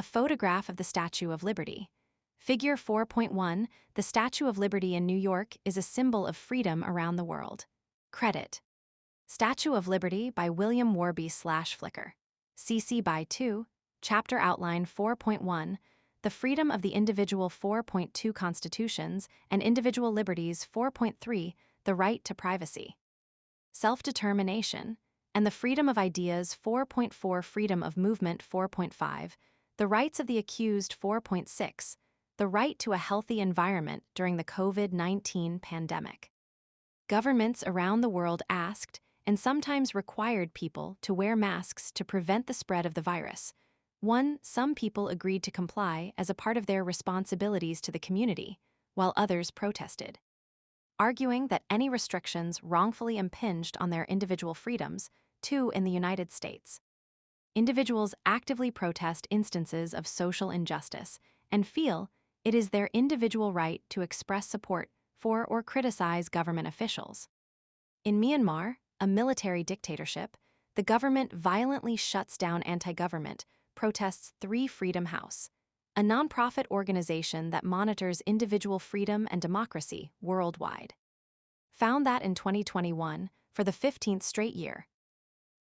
A photograph of the Statue of Liberty. Figure 4.1, the Statue of Liberty in New York is a symbol of freedom around the world. Credit. Statue of Liberty by William Warby/Flickr. CC by 2, Chapter Outline 4.1, The Freedom of the Individual 4.2 Constitutions and Individual Liberties 4.3, The Right to Privacy. Self-Determination, and the Freedom of Ideas 4.4, Freedom of Movement 4.5, The Rights of the Accused 4.6, The Right to a Healthy Environment during the COVID-19 pandemic. Governments around the world asked and sometimes required people to wear masks to prevent the spread of the virus. Some people agreed to comply as a part of their responsibilities to the community, while others protested, arguing that any restrictions wrongfully impinged on their individual freedoms. In the United States, individuals actively protest instances of social injustice and feel it is their individual right to express support for or criticize government officials. In Myanmar, a military dictatorship, the government violently shuts down anti-government protests 3 Freedom House, a nonprofit organization that monitors individual freedom and democracy worldwide, found that in 2021, for the 15th straight year,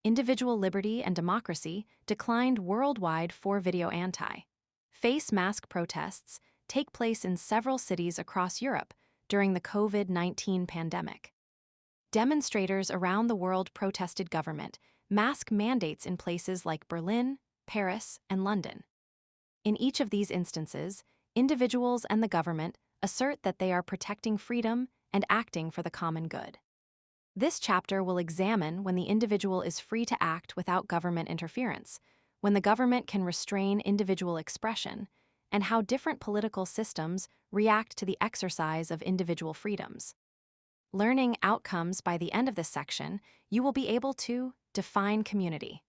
individual liberty and democracy declined worldwide for video anti-face mask protests take place in several cities across Europe during the COVID-19 pandemic. Demonstrators around the world protested government mask mandates in places like Berlin, Paris, and London. In each of these instances, individuals and the government assert that they are protecting freedom and acting for the common good. This chapter will examine when the individual is free to act without government interference, when the government can restrain individual expression, and how different political systems react to the exercise of individual freedoms. Learning outcomes. By the end of this section, you will be able to define community,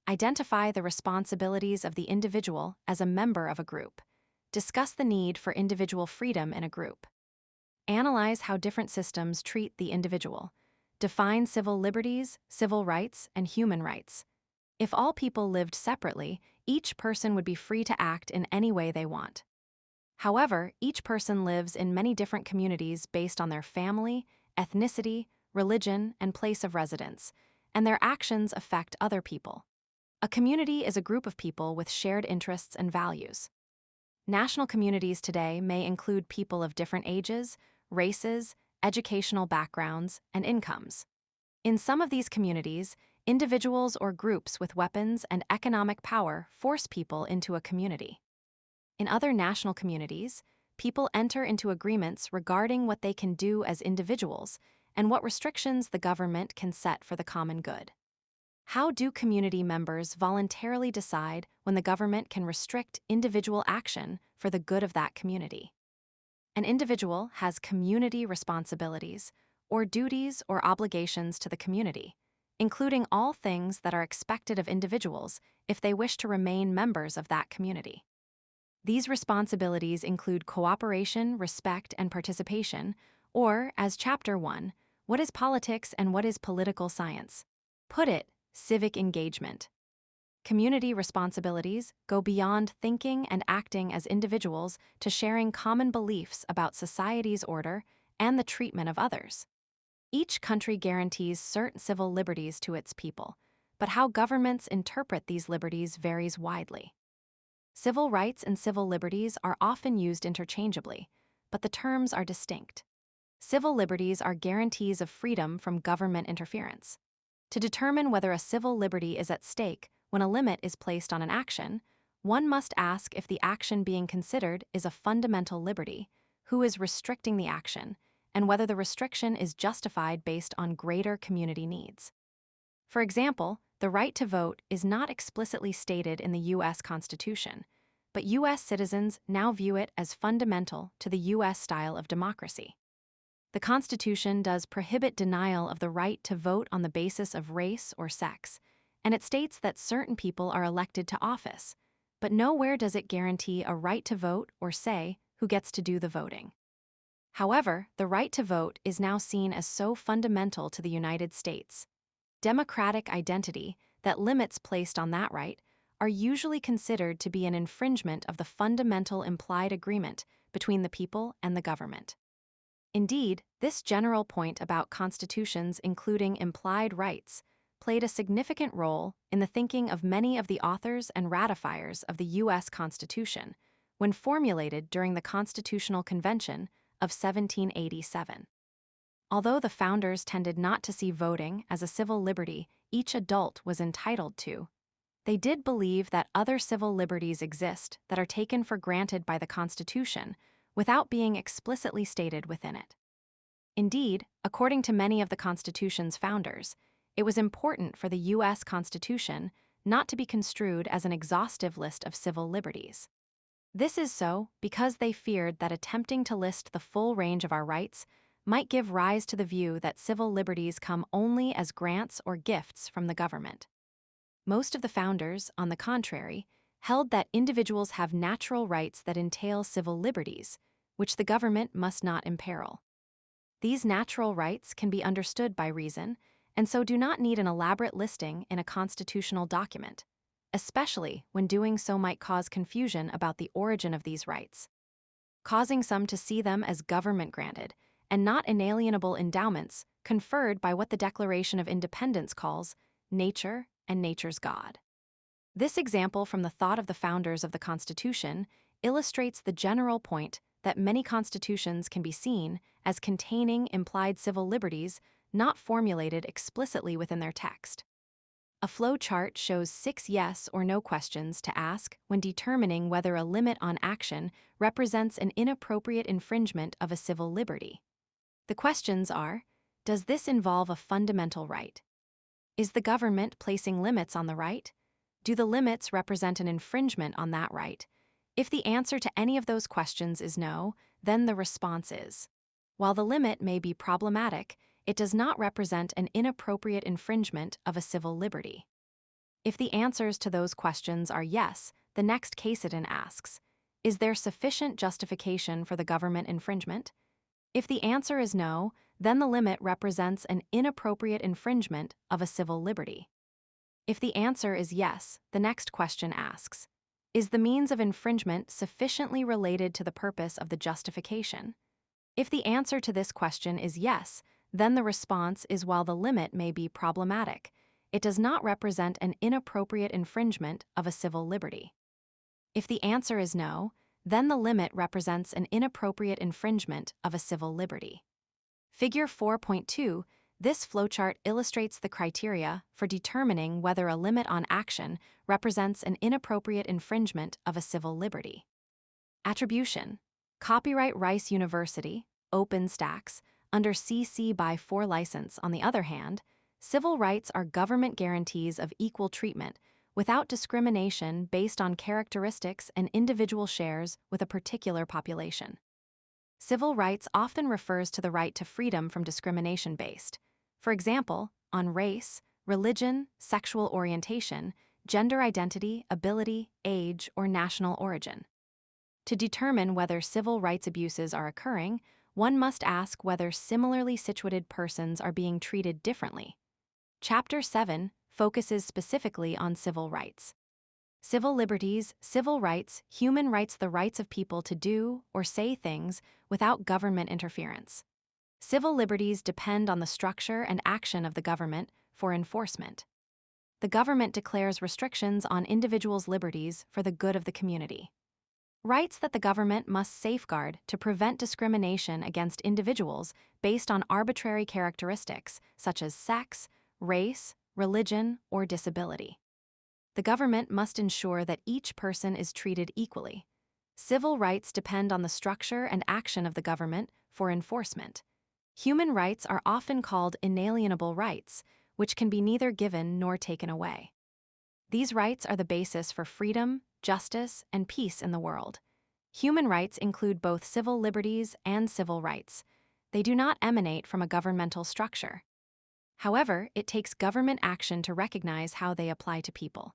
identify the responsibilities of the individual as a member of a group, discuss the need for individual freedom in a group, analyze how different systems treat the individual, define civil liberties, civil rights, and human rights. If all people lived separately, each person would be free to act in any way they want. However, each person lives in many different communities based on their family, ethnicity, religion, and place of residence, and their actions affect other people. A community is a group of people with shared interests and values. National communities today may include people of different ages, races, educational backgrounds, and incomes. In some of these communities, individuals or groups with weapons and economic power force people into a community. In other national communities, people enter into agreements regarding what they can do as individuals and what restrictions the government can set for the common good. How do community members voluntarily decide when the government can restrict individual action for the good of that community? An individual has community responsibilities, or duties or obligations to the community, including all things that are expected of individuals if they wish to remain members of that community. These responsibilities include cooperation, respect, and participation, or, as Chapter 1, what is politics and what is political science? Put it, civic engagement. Community responsibilities go beyond thinking and acting as individuals to sharing common beliefs about society's order and the treatment of others. Each country guarantees certain civil liberties to its people, but how governments interpret these liberties varies widely. Civil rights and civil liberties are often used interchangeably, but the terms are distinct. Civil liberties are guarantees of freedom from government interference. To determine whether a civil liberty is at stake when a limit is placed on an action, one must ask if the action being considered is a fundamental liberty, who is restricting the action, and whether the restriction is justified based on greater community needs. For example, the right to vote is not explicitly stated in the U.S. Constitution, but U.S. citizens now view it as fundamental to the U.S. style of democracy. The Constitution does prohibit denial of the right to vote on the basis of race or sex, and it states that certain people are elected to office, but nowhere does it guarantee a right to vote or say who gets to do the voting. However, the right to vote is now seen as so fundamental to the United States democratic identity that limits placed on that right are usually considered to be an infringement of the fundamental implied agreement between the people and the government. Indeed, this general point about constitutions including implied rights played a significant role in the thinking of many of the authors and ratifiers of the U.S. Constitution when formulated during the Constitutional Convention of 1787. Although the founders tended not to see voting as a civil liberty each adult was entitled to, they did believe that other civil liberties exist that are taken for granted by the Constitution without being explicitly stated within it. Indeed, according to many of the Constitution's founders, it was important for the U.S. Constitution not to be construed as an exhaustive list of civil liberties. This is so because they feared that attempting to list the full range of our rights might give rise to the view that civil liberties come only as grants or gifts from the government. Most of the founders, on the contrary, held that individuals have natural rights that entail civil liberties, which the government must not imperil. These natural rights can be understood by reason, and so do not need an elaborate listing in a constitutional document, especially when doing so might cause confusion about the origin of these rights, causing some to see them as government-granted and not inalienable endowments conferred by what the Declaration of Independence calls nature and nature's God. This example from the thought of the founders of the Constitution illustrates the general point that many constitutions can be seen as containing implied civil liberties not formulated explicitly within their text. A flow chart shows 6 yes or no questions to ask when determining whether a limit on action represents an inappropriate infringement of a civil liberty. The questions are: does this involve a fundamental right? Is the government placing limits on the right? Do the limits represent an infringement on that right? If the answer to any of those questions is no, then the response is: while the limit may be problematic, it does not represent an inappropriate infringement of a civil liberty. If the answers to those questions are yes, the next case it asks: is there sufficient justification for the government infringement? If the answer is no, then the limit represents an inappropriate infringement of a civil liberty. If the answer is yes, the next question asks: is the means of infringement sufficiently related to the purpose of the justification? If the answer to this question is yes, then the response is: while the limit may be problematic, it does not represent an inappropriate infringement of a civil liberty. If the answer is no, then the limit represents an inappropriate infringement of a civil liberty. Figure 4.2, this flowchart illustrates the criteria for determining whether a limit on action represents an inappropriate infringement of a civil liberty. Attribution. Copyright Rice University, OpenStax, under CC by 4 license. On the other hand, civil rights are government guarantees of equal treatment without discrimination based on characteristics and individual shares with a particular population. Civil rights often refers to the right to freedom from discrimination based, for example, on race, religion, sexual orientation, gender identity, ability, age, or national origin. To determine whether civil rights abuses are occurring, one must ask whether similarly situated persons are being treated differently. Chapter 7 focuses specifically on civil rights. Civil liberties, civil rights, human rights, the rights of people to do or say things without government interference. Civil liberties depend on the structure and action of the government for enforcement. The government declares restrictions on individuals' liberties for the good of the community. Rights that the government must safeguard to prevent discrimination against individuals based on arbitrary characteristics such as sex, race, religion, or disability. The government must ensure that each person is treated equally. Civil rights depend on the structure and action of the government for enforcement. Human rights are often called inalienable rights, which can be neither given nor taken away. These rights are the basis for freedom, justice, and peace in the world. Human rights include both civil liberties and civil rights. They do not emanate from a governmental structure. However, it takes government action to recognize how they apply to people.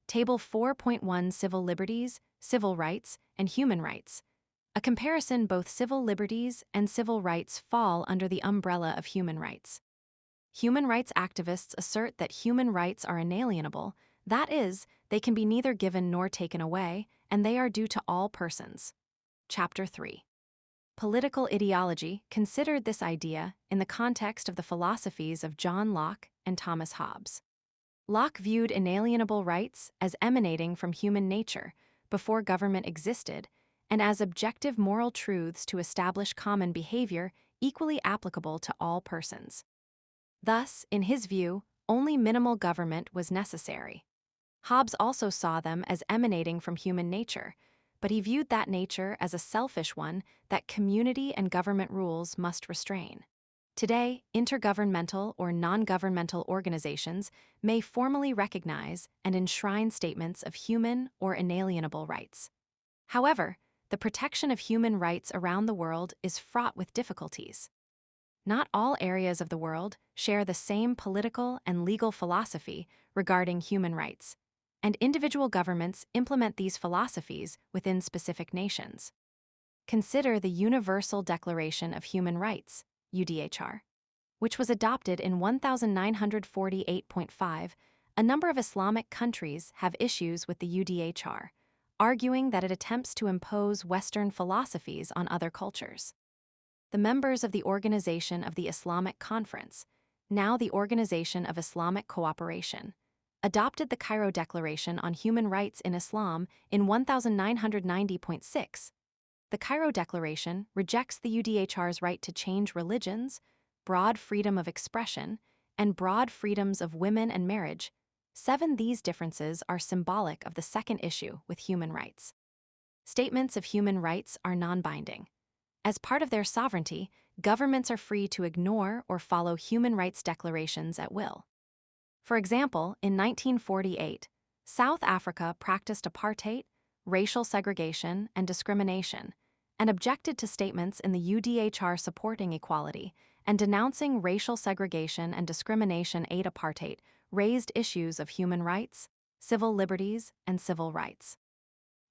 Table 4.1 Civil Liberties, Civil Rights, and Human Rights. A comparison: both civil liberties and civil rights fall under the umbrella of human rights. Human rights activists assert that human rights are inalienable, That is, they can be neither given nor taken away, and they are due to all persons. Chapter 3. Political ideology considered this idea in the context of the philosophies of John Locke and Thomas Hobbes. Locke viewed inalienable rights as emanating from human nature before government existed, and as objective moral truths to establish common behavior equally applicable to all persons. Thus, in his view, only minimal government was necessary. Hobbes also saw them as emanating from human nature, but he viewed that nature as a selfish one that community and government rules must restrain. Today, intergovernmental or non-governmental organizations may formally recognize and enshrine statements of human or inalienable rights. However, the protection of human rights around the world is fraught with difficulties. Not all areas of the world share the same political and legal philosophy regarding human rights, and individual governments implement these philosophies within specific nations. Consider the Universal Declaration of Human Rights, UDHR, which was adopted in 1948.5. A number of Islamic countries have issues with the UDHR, arguing that it attempts to impose Western philosophies on other cultures. The members of the Organization of the Islamic Conference, now the Organization of Islamic Cooperation, adopted the Cairo Declaration on Human Rights in Islam in 1990.6. The Cairo Declaration rejects the UDHR's right to change religions, broad freedom of expression, and broad freedoms of women and marriage. 7. These differences are symbolic of the second issue with human rights. Statements of human rights are non-binding. As part of their sovereignty, governments are free to ignore or follow human rights declarations at will. For example, in 1948, South Africa practiced apartheid, racial segregation, and discrimination, and objected to statements in the UDHR supporting equality and denouncing racial segregation and discrimination. Apartheid raised issues of human rights, civil liberties, and civil rights.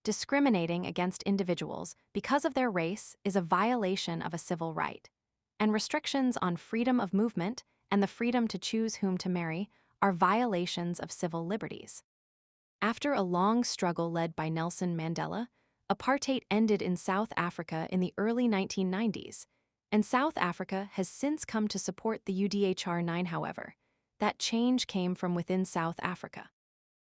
Discriminating against individuals because of their race is a violation of a civil right, and restrictions on freedom of movement and the freedom to choose whom to marry are violations of civil liberties. After a long struggle led by Nelson Mandela, apartheid ended in South Africa in the early 1990s, and South Africa has since come to support the UDHR 9. However, that change came from within South Africa.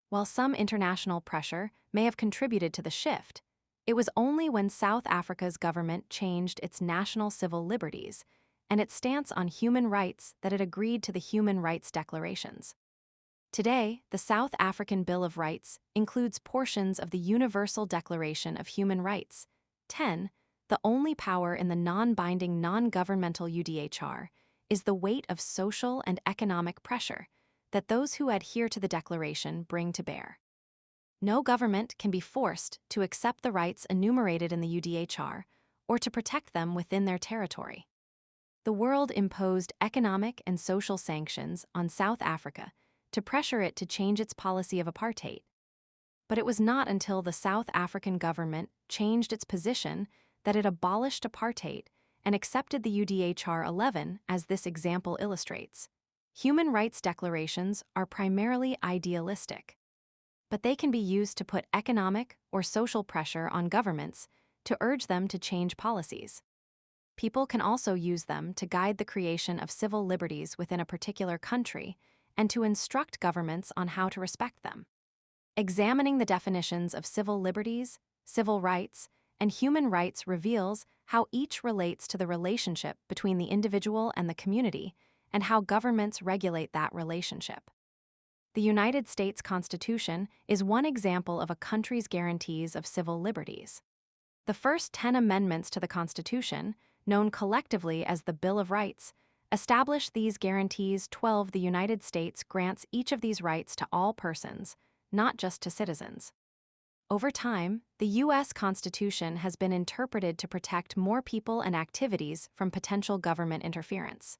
While some international pressure may have contributed to the shift, it was only when South Africa's government changed its national civil liberties and its stance on human rights that it agreed to the human rights declarations. Today, the South African Bill of Rights includes portions of the Universal Declaration of Human Rights. 10. The only power in the non-binding non-governmental UDHR is the weight of social and economic pressure that those who adhere to the declaration bring to bear. No government can be forced to accept the rights enumerated in the UDHR or to protect them within their territory. The world imposed economic and social sanctions on South Africa to pressure it to change its policy of apartheid. But it was not until the South African government changed its position that it abolished apartheid and accepted the UDHR 11, as this example illustrates. Human rights declarations are primarily idealistic, but they can be used to put economic or social pressure on governments to urge them to change policies. People can also use them to guide the creation of civil liberties within a particular country and to instruct governments on how to respect them. Examining the definitions of civil liberties, civil rights, and human rights reveals how each relates to the relationship between the individual and the community and how governments regulate that relationship. The United States Constitution is one example of a country's guarantees of civil liberties. The first 10 amendments to the Constitution, known collectively as the Bill of Rights, establish these guarantees. 12. The United States grants each of these rights to all persons, not just to citizens. Over time, the U.S. Constitution has been interpreted to protect more people and activities from potential government interference.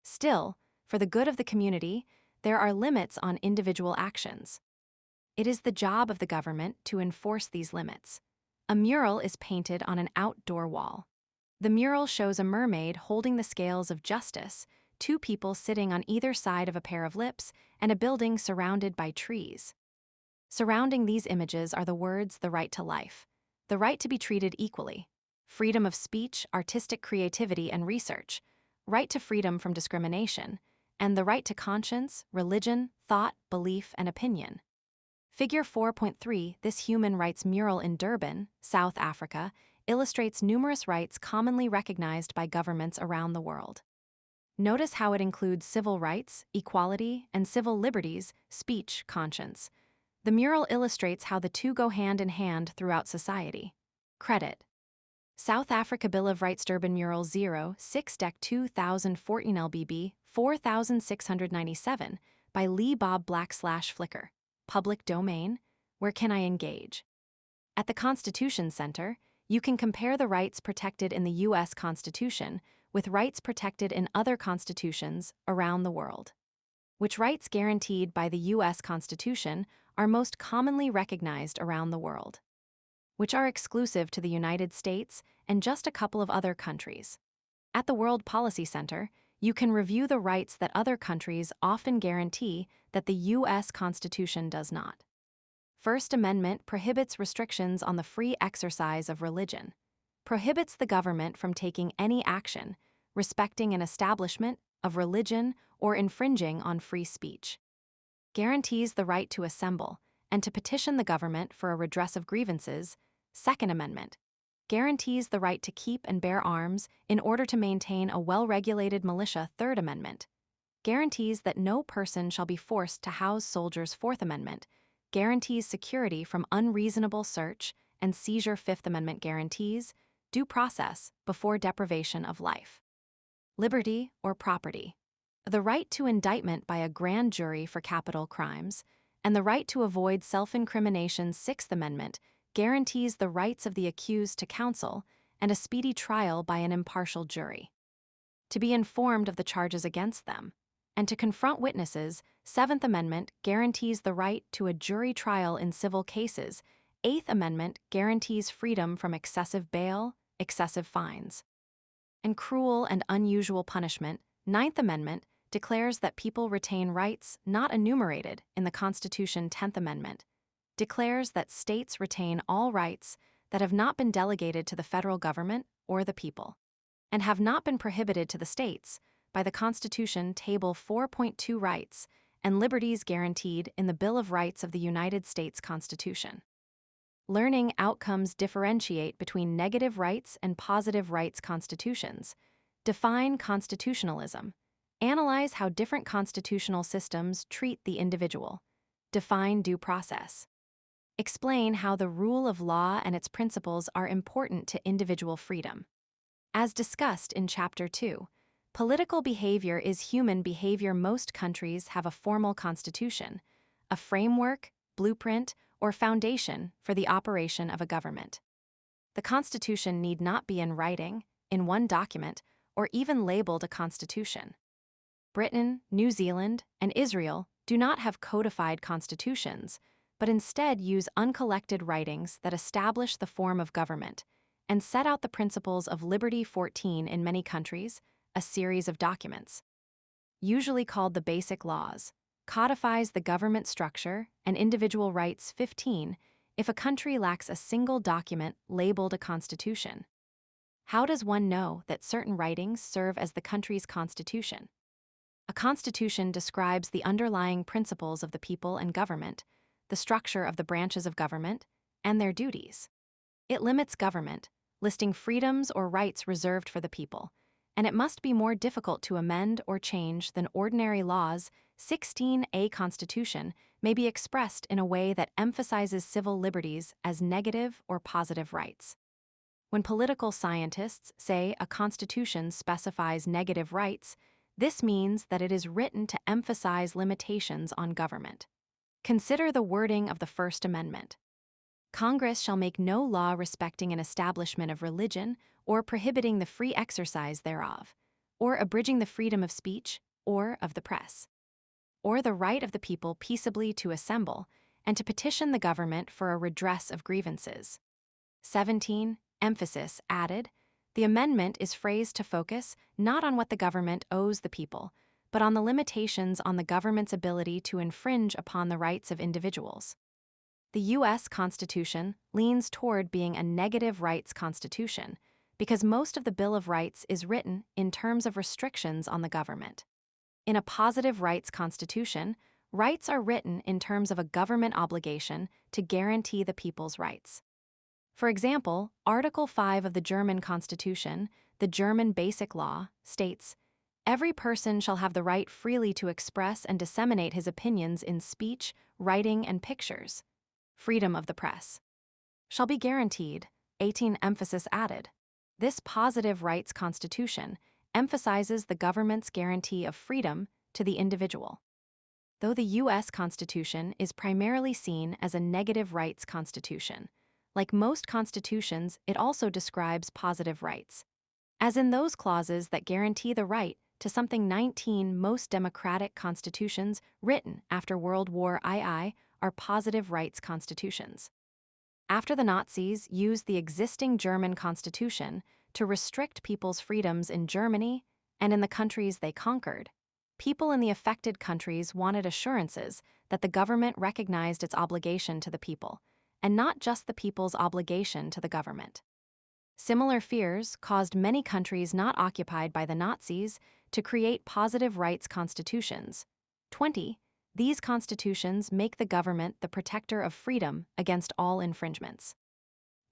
Still, for the good of the community, there are limits on individual actions. It is the job of the government to enforce these limits. A mural is painted on an outdoor wall. The mural shows a mermaid holding the scales of justice, two people sitting on either side of a pair of lips, and a building surrounded by trees. Surrounding these images are the words the right to life, the right to be treated equally, freedom of speech, artistic creativity, and research, right to freedom from discrimination, and the right to conscience, religion, thought, belief, and opinion. Figure 4.3, this human rights mural in Durban, South Africa, illustrates numerous rights commonly recognized by governments around the world. Notice how it includes civil rights, equality, and civil liberties, speech, conscience. The mural illustrates how the two go hand in hand throughout society. Credit: South Africa Bill of Rights Durban Mural 06 Dec 2014 LBB 4697 by Lee Bob Black/Flickr. Public domain. Where can I engage? At the Constitution Center, you can compare the rights protected in the U.S. Constitution with rights protected in other constitutions around the world. Which rights guaranteed by the U.S. Constitution are most commonly recognized around the world? Which are exclusive to the United States and just a couple of other countries? At the World Policy Center, you can review the rights that other countries often guarantee that the U.S. Constitution does not. First Amendment prohibits restrictions on the free exercise of religion, prohibits the government from taking any action respecting an establishment of religion or infringing on free speech, guarantees the right to assemble and to petition the government for a redress of grievances. Second Amendment guarantees the right to keep and bear arms in order to maintain a well-regulated militia. Third Amendment guarantees that no person shall be forced to house soldiers. Fourth Amendment guarantees security from unreasonable search and seizure. Fifth Amendment guarantees due process before deprivation of life. Liberty or property. The right to indictment by a grand jury for capital crimes, and the right to avoid self-incrimination. Sixth Amendment guarantees the rights of the accused to counsel and a speedy trial by an impartial jury, to be informed of the charges against them, and to confront witnesses. Seventh Amendment guarantees the right to a jury trial in civil cases. Eighth Amendment guarantees freedom from excessive bail, excessive fines, and cruel and unusual punishment. Ninth Amendment declares that people retain rights not enumerated in the Constitution. 10th Amendment declares that states retain all rights that have not been delegated to the federal government or the people, and have not been prohibited to the states by the Constitution. Table 4.2 Rights and liberties guaranteed in the Bill of Rights of the United States Constitution. Learning outcomes differentiate between negative rights and positive rights constitutions. Define constitutionalism. Analyze how different constitutional systems treat the individual. Define due process. Explain how the rule of law and its principles are important to individual freedom. As discussed in Chapter 2, political behavior is human behavior. Most countries have a formal constitution, a framework, blueprint, or foundation for the operation of a government. The Constitution need not be in writing, in one document, or even labeled a constitution. Britain, New Zealand, and Israel do not have codified constitutions, but instead use uncollected writings that establish the form of government and set out the principles of Liberty 14 in many countries, a series of documents, usually called the Basic Laws, codifies the government structure and individual rights. 15 if a country lacks a single document labeled a constitution. How does one know that certain writings serve as the country's constitution? A constitution describes the underlying principles of the people and government, the structure of the branches of government, and their duties. It limits government, listing freedoms or rights reserved for the people, and it must be more difficult to amend or change than ordinary laws. 16 A Constitution may be expressed in a way that emphasizes civil liberties as negative or positive rights. When political scientists say a constitution specifies negative rights, this means that it is written to emphasize limitations on government. Consider the wording of the First Amendment. Congress shall make no law respecting an establishment of religion or prohibiting the free exercise thereof, or abridging the freedom of speech or of the press, or the right of the people peaceably to assemble and to petition the government for a redress of grievances. 17. Emphasis added. The amendment is phrased to focus not on what the government owes the people, but on the limitations on the government's ability to infringe upon the rights of individuals. The U.S. Constitution leans toward being a negative rights constitution because most of the Bill of Rights is written in terms of restrictions on the government. In a positive rights constitution, rights are written in terms of a government obligation to guarantee the people's rights. For example, Article 5 of the German Constitution, the German Basic Law, states, "Every person shall have the right freely to express and disseminate his opinions in speech, writing, and pictures. Freedom of the press shall be guaranteed," 18 emphasis added. This positive rights constitution emphasizes the government's guarantee of freedom to the individual. Though the U.S. Constitution is primarily seen as a negative rights constitution, like most constitutions, it also describes positive rights, as in those clauses that guarantee the right to something 19 most democratic constitutions written after World War II are positive rights constitutions. After the Nazis used the existing German constitution to restrict people's freedoms in Germany and in the countries they conquered, people in the affected countries wanted assurances that the government recognized its obligation to the people, and not just the people's obligation to the government. Similar fears caused many countries not occupied by the Nazis to create positive rights constitutions. 20. These constitutions make the government the protector of freedom against all infringements.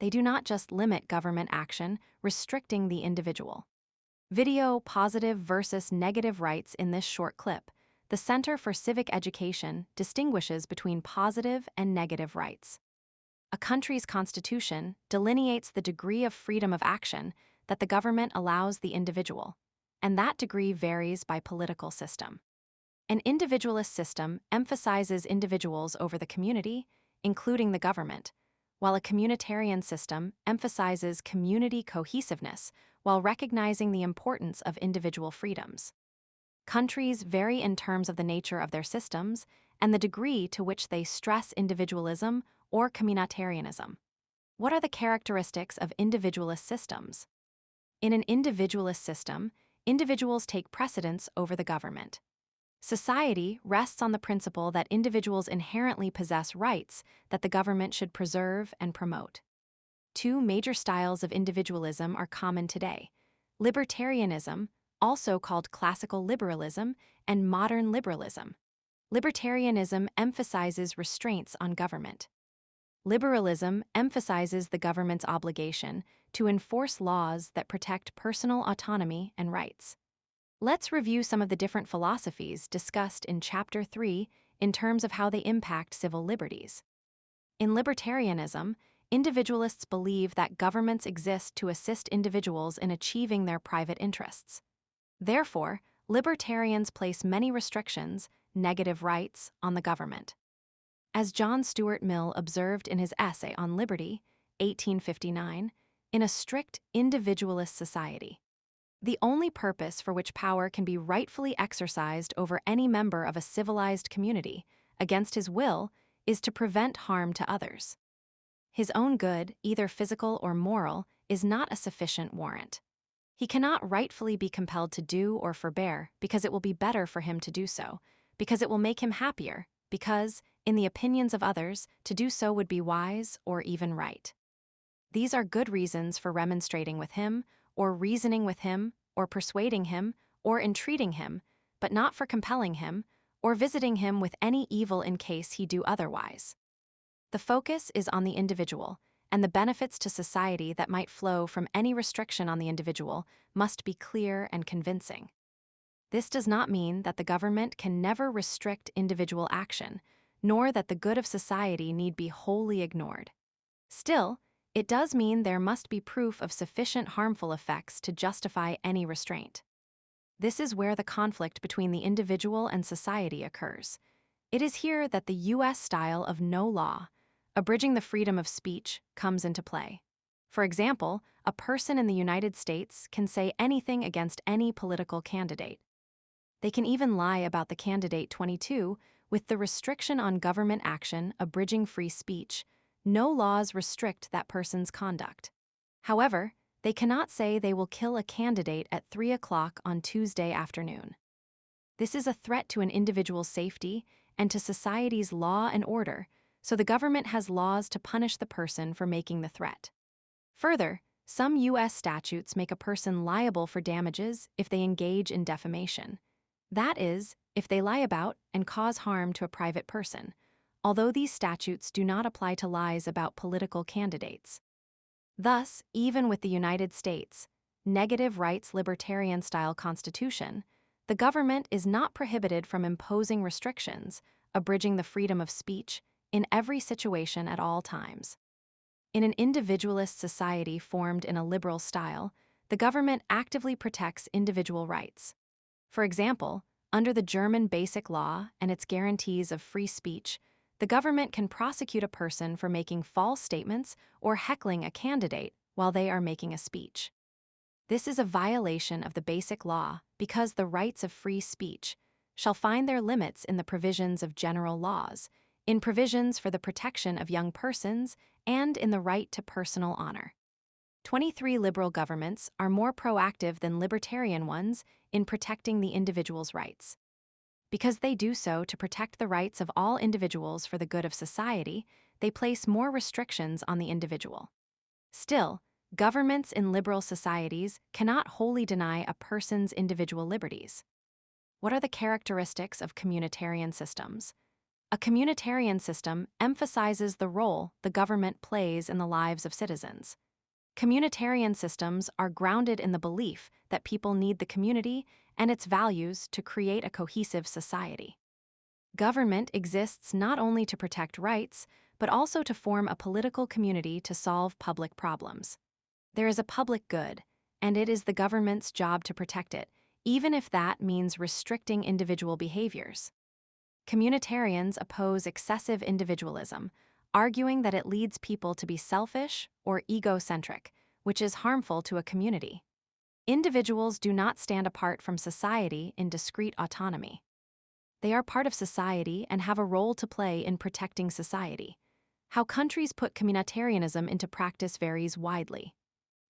They do not just limit government action, restricting the individual. Video Positive versus Negative Rights. In this short clip, the Center for Civic Education distinguishes between positive and negative rights. A country's constitution delineates the degree of freedom of action that the government allows the individual, and that degree varies by political system. An individualist system emphasizes individuals over the community, including the government, while a communitarian system emphasizes community cohesiveness while recognizing the importance of individual freedoms. Countries vary in terms of the nature of their systems and the degree to which they stress individualism or communitarianism. What are the characteristics of individualist systems? In an individualist system, individuals take precedence over the government. Society rests on the principle that individuals inherently possess rights that the government should preserve and promote. Two major styles of individualism are common today: libertarianism, also called classical liberalism, and modern liberalism. Libertarianism emphasizes restraints on government. Liberalism emphasizes the government's obligation to enforce laws that protect personal autonomy and rights. Let's review some of the different philosophies discussed in Chapter 3 in terms of how they impact civil liberties. In libertarianism, individualists believe that governments exist to assist individuals in achieving their private interests. Therefore, libertarians place many restrictions, negative rights, on the government. As John Stuart Mill observed in his essay on Liberty, 1859, in a strict individualist society, the only purpose for which power can be rightfully exercised over any member of a civilized community, against his will, is to prevent harm to others. His own good, either physical or moral, is not a sufficient warrant. He cannot rightfully be compelled to do or forbear because it will be better for him to do so, because it will make him happier, because, in the opinions of others, to do so would be wise or even right. These are good reasons for remonstrating with him, or reasoning with him, or persuading him, or entreating him, but not for compelling him, or visiting him with any evil in case he do otherwise. The focus is on the individual, and the benefits to society that might flow from any restriction on the individual must be clear and convincing. This does not mean that the government can never restrict individual action, nor that the good of society need be wholly ignored. Still, it does mean there must be proof of sufficient harmful effects to justify any restraint. This is where the conflict between the individual and society occurs. It is here that the U.S. style of no law, abridging the freedom of speech, comes into play. For example, a person in the United States can say anything against any political candidate. They can even lie about the candidate 22 with the restriction on government action abridging free speech. No laws restrict that person's conduct. However, they cannot say they will kill a candidate at 3 o'clock on Tuesday afternoon. This is a threat to an individual's safety and to society's law and order, so the government has laws to punish the person for making the threat. Further, some U.S. statutes make a person liable for damages if they engage in defamation. That is, if they lie about and cause harm to a private person, although these statutes do not apply to lies about political candidates. Thus, even with the United States' negative rights libertarian-style constitution, the government is not prohibited from imposing restrictions, abridging the freedom of speech, in every situation at all times. In an individualist society formed in a liberal style, the government actively protects individual rights. For example, under the German Basic Law and its guarantees of free speech, the government can prosecute a person for making false statements or heckling a candidate while they are making a speech. This is a violation of the Basic Law because the rights of free speech shall find their limits in the provisions of general laws, in provisions for the protection of young persons, and in the right to personal honor. 23 liberal governments are more proactive than libertarian ones in protecting the individual's rights. Because they do so to protect the rights of all individuals for the good of society, they place more restrictions on the individual. Still, governments in liberal societies cannot wholly deny a person's individual liberties. What are the characteristics of communitarian systems? A communitarian system emphasizes the role the government plays in the lives of citizens. Communitarian systems are grounded in the belief that people need the community and its values to create a cohesive society. Government exists not only to protect rights, but also to form a political community to solve public problems. There is a public good, and it is the government's job to protect it, even if that means restricting individual behaviors. Communitarians oppose excessive individualism, arguing that it leads people to be selfish or egocentric, which is harmful to a community. Individuals do not stand apart from society in discrete autonomy. They are part of society and have a role to play in protecting society. How countries put communitarianism into practice varies widely.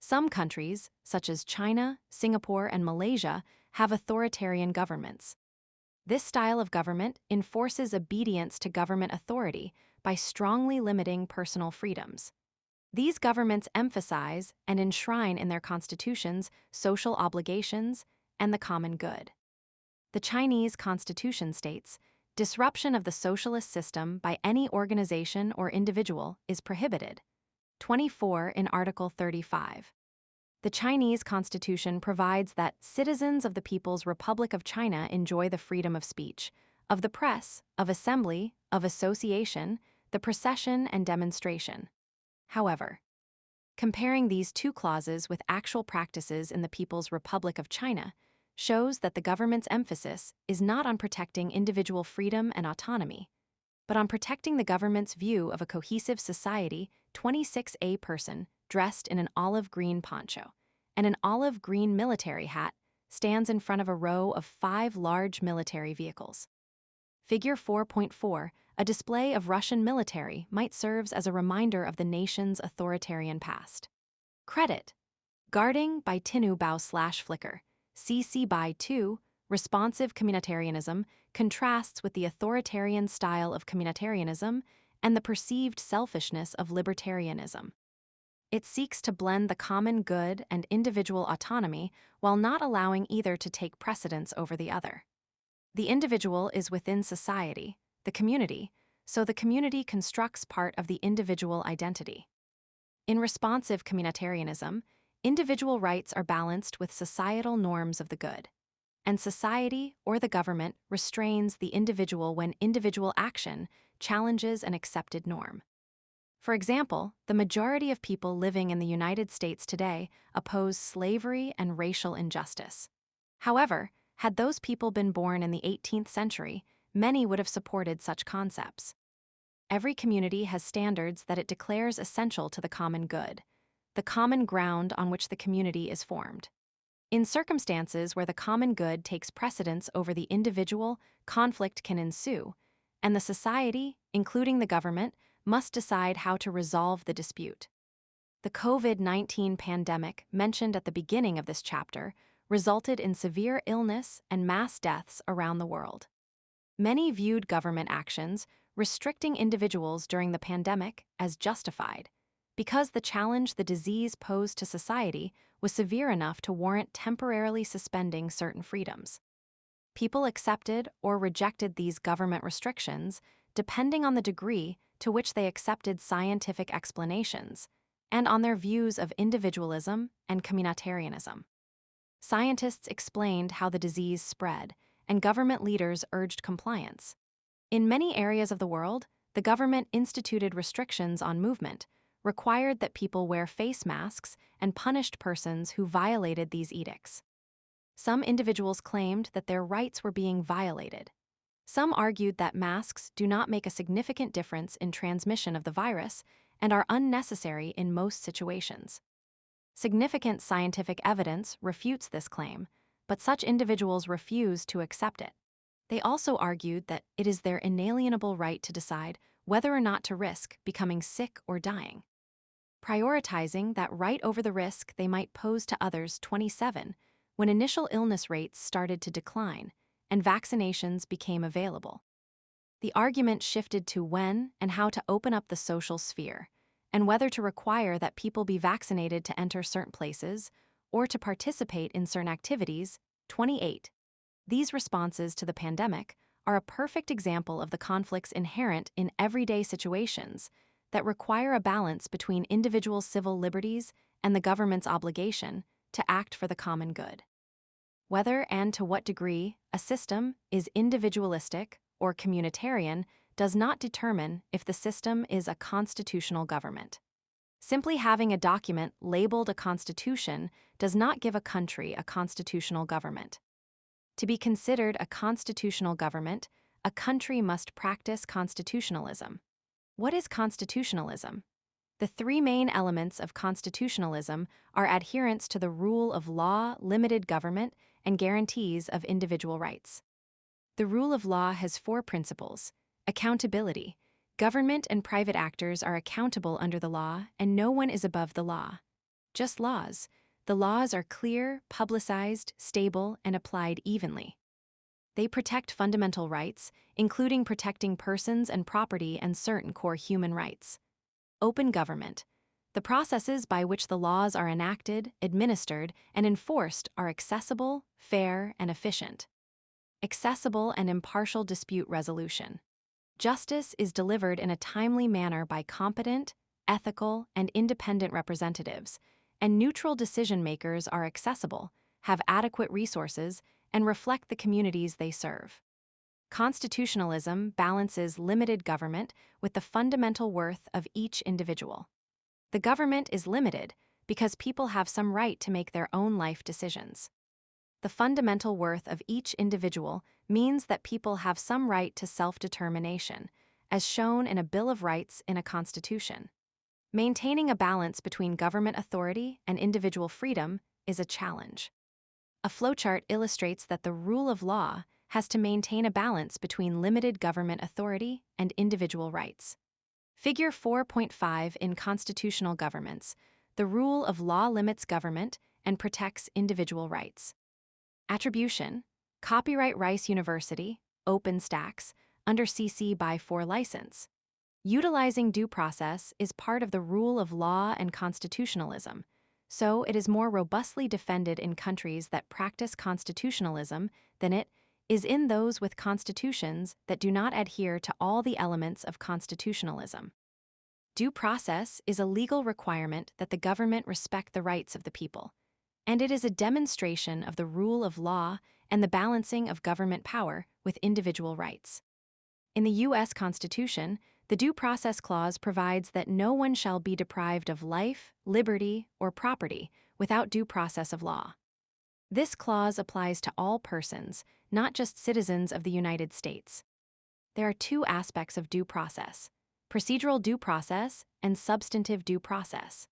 Some countries, such as China, Singapore, and Malaysia, have authoritarian governments. This style of government enforces obedience to government authority by strongly limiting personal freedoms. These governments emphasize and enshrine in their constitutions social obligations and the common good. The Chinese constitution states, disruption of the socialist system by any organization or individual is prohibited. 24 in Article 35. The Chinese Constitution provides that citizens of the People's Republic of China enjoy the freedom of speech, of the press, of assembly, of association, the procession, and demonstration. However, comparing these two clauses with actual practices in the People's Republic of China shows that the government's emphasis is not on protecting individual freedom and autonomy, but on protecting the government's view of a cohesive society. 26A person, dressed in an olive green poncho and an olive green military hat, stands in front of a row of 5 large military vehicles. Figure 4.4, a display of Russian military, might serve as a reminder of the nation's authoritarian past. Credit. Guarding by Tinu Bao/Flickr. CC by 2, responsive communitarianism contrasts with the authoritarian style of communitarianism and the perceived selfishness of libertarianism. It seeks to blend the common good and individual autonomy while not allowing either to take precedence over the other. The individual is within society, the community, so the community constructs part of the individual identity. In responsive communitarianism, individual rights are balanced with societal norms of the good, and society or the government restrains the individual when individual action challenges an accepted norm. For example, the majority of people living in the United States today oppose slavery and racial injustice. However, had those people been born in the 18th century, many would have supported such concepts. Every community has standards that it declares essential to the common good, the common ground on which the community is formed. In circumstances where the common good takes precedence over the individual, conflict can ensue, and the society, including the government, must decide how to resolve the dispute. The COVID-19 pandemic, mentioned at the beginning of this chapter, resulted in severe illness and mass deaths around the world. Many viewed government actions, restricting individuals during the pandemic as justified, because the challenge the disease posed to society was severe enough to warrant temporarily suspending certain freedoms. People accepted or rejected these government restrictions depending on the degree to which they accepted scientific explanations and on their views of individualism and communitarianism. Scientists explained how the disease spread, and government leaders urged compliance. In many areas of the world, the government instituted restrictions on movement, required that people wear face masks, and punished persons who violated these edicts. Some individuals claimed that their rights were being violated. Some argued that masks do not make a significant difference in transmission of the virus and are unnecessary in most situations. Significant scientific evidence refutes this claim, but such individuals refuse to accept it. They also argued that it is their inalienable right to decide whether or not to risk becoming sick or dying. Prioritizing that right over the risk they might pose to others. 27, when initial illness rates started to decline and vaccinations became available. The argument shifted to when and how to open up the social sphere, and whether to require that people be vaccinated to enter certain places or to participate in certain activities. 28. These responses to the pandemic are a perfect example of the conflicts inherent in everyday situations that require a balance between individual civil liberties and the government's obligation to act for the common good. Whether and to what degree a system is individualistic or communitarian does not determine if the system is a constitutional government. Simply having a document labeled a constitution does not give a country a constitutional government. To be considered a constitutional government, a country must practice constitutionalism. What is constitutionalism? The three main elements of constitutionalism are adherence to the rule of law, limited government, and guarantees of individual rights. The rule of law has four principles: accountability. Government and private actors are accountable under the law, and no one is above the law. Just laws. The laws are clear, publicized, stable, and applied evenly. They protect fundamental rights, including protecting persons and property and certain core human rights. Open government. The processes by which the laws are enacted, administered, and enforced are accessible, fair, and efficient. Accessible and impartial dispute resolution. Justice is delivered in a timely manner by competent, ethical, and independent representatives, and neutral decision-makers are accessible, have adequate resources, and reflect the communities they serve. Constitutionalism balances limited government with the fundamental worth of each individual. The government is limited because people have some right to make their own life decisions. The fundamental worth of each individual means that people have some right to self-determination, as shown in a Bill of Rights in a constitution. Maintaining a balance between government authority and individual freedom is a challenge. A flowchart illustrates that the rule of law has to maintain a balance between limited government authority and individual rights. Figure 4.5 in constitutional governments, the rule of law limits government and protects individual rights. Attribution. Copyright Rice University, OpenStax, under CC by 4 license. Utilizing due process is part of the rule of law and constitutionalism, so it is more robustly defended in countries that practice constitutionalism than it is in those with constitutions that do not adhere to all the elements of constitutionalism. Due process is a legal requirement that the government respect the rights of the people, and it is a demonstration of the rule of law and the balancing of government power with individual rights. In the U.S. Constitution, the Due Process Clause provides that no one shall be deprived of life, liberty, or property without due process of law. This clause applies to all persons, not just citizens of the United States. There are two aspects of due process: procedural due process and substantive due process.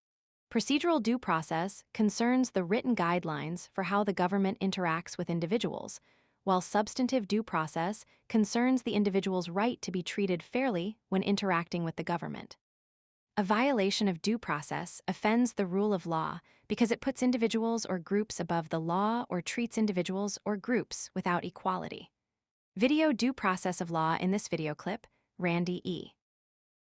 Procedural due process concerns the written guidelines for how the government interacts with individuals, while substantive due process concerns the individual's right to be treated fairly when interacting with the government. A violation of due process offends the rule of law because it puts individuals or groups above the law or treats individuals or groups without equality. Video due process of law in this video clip Randy E.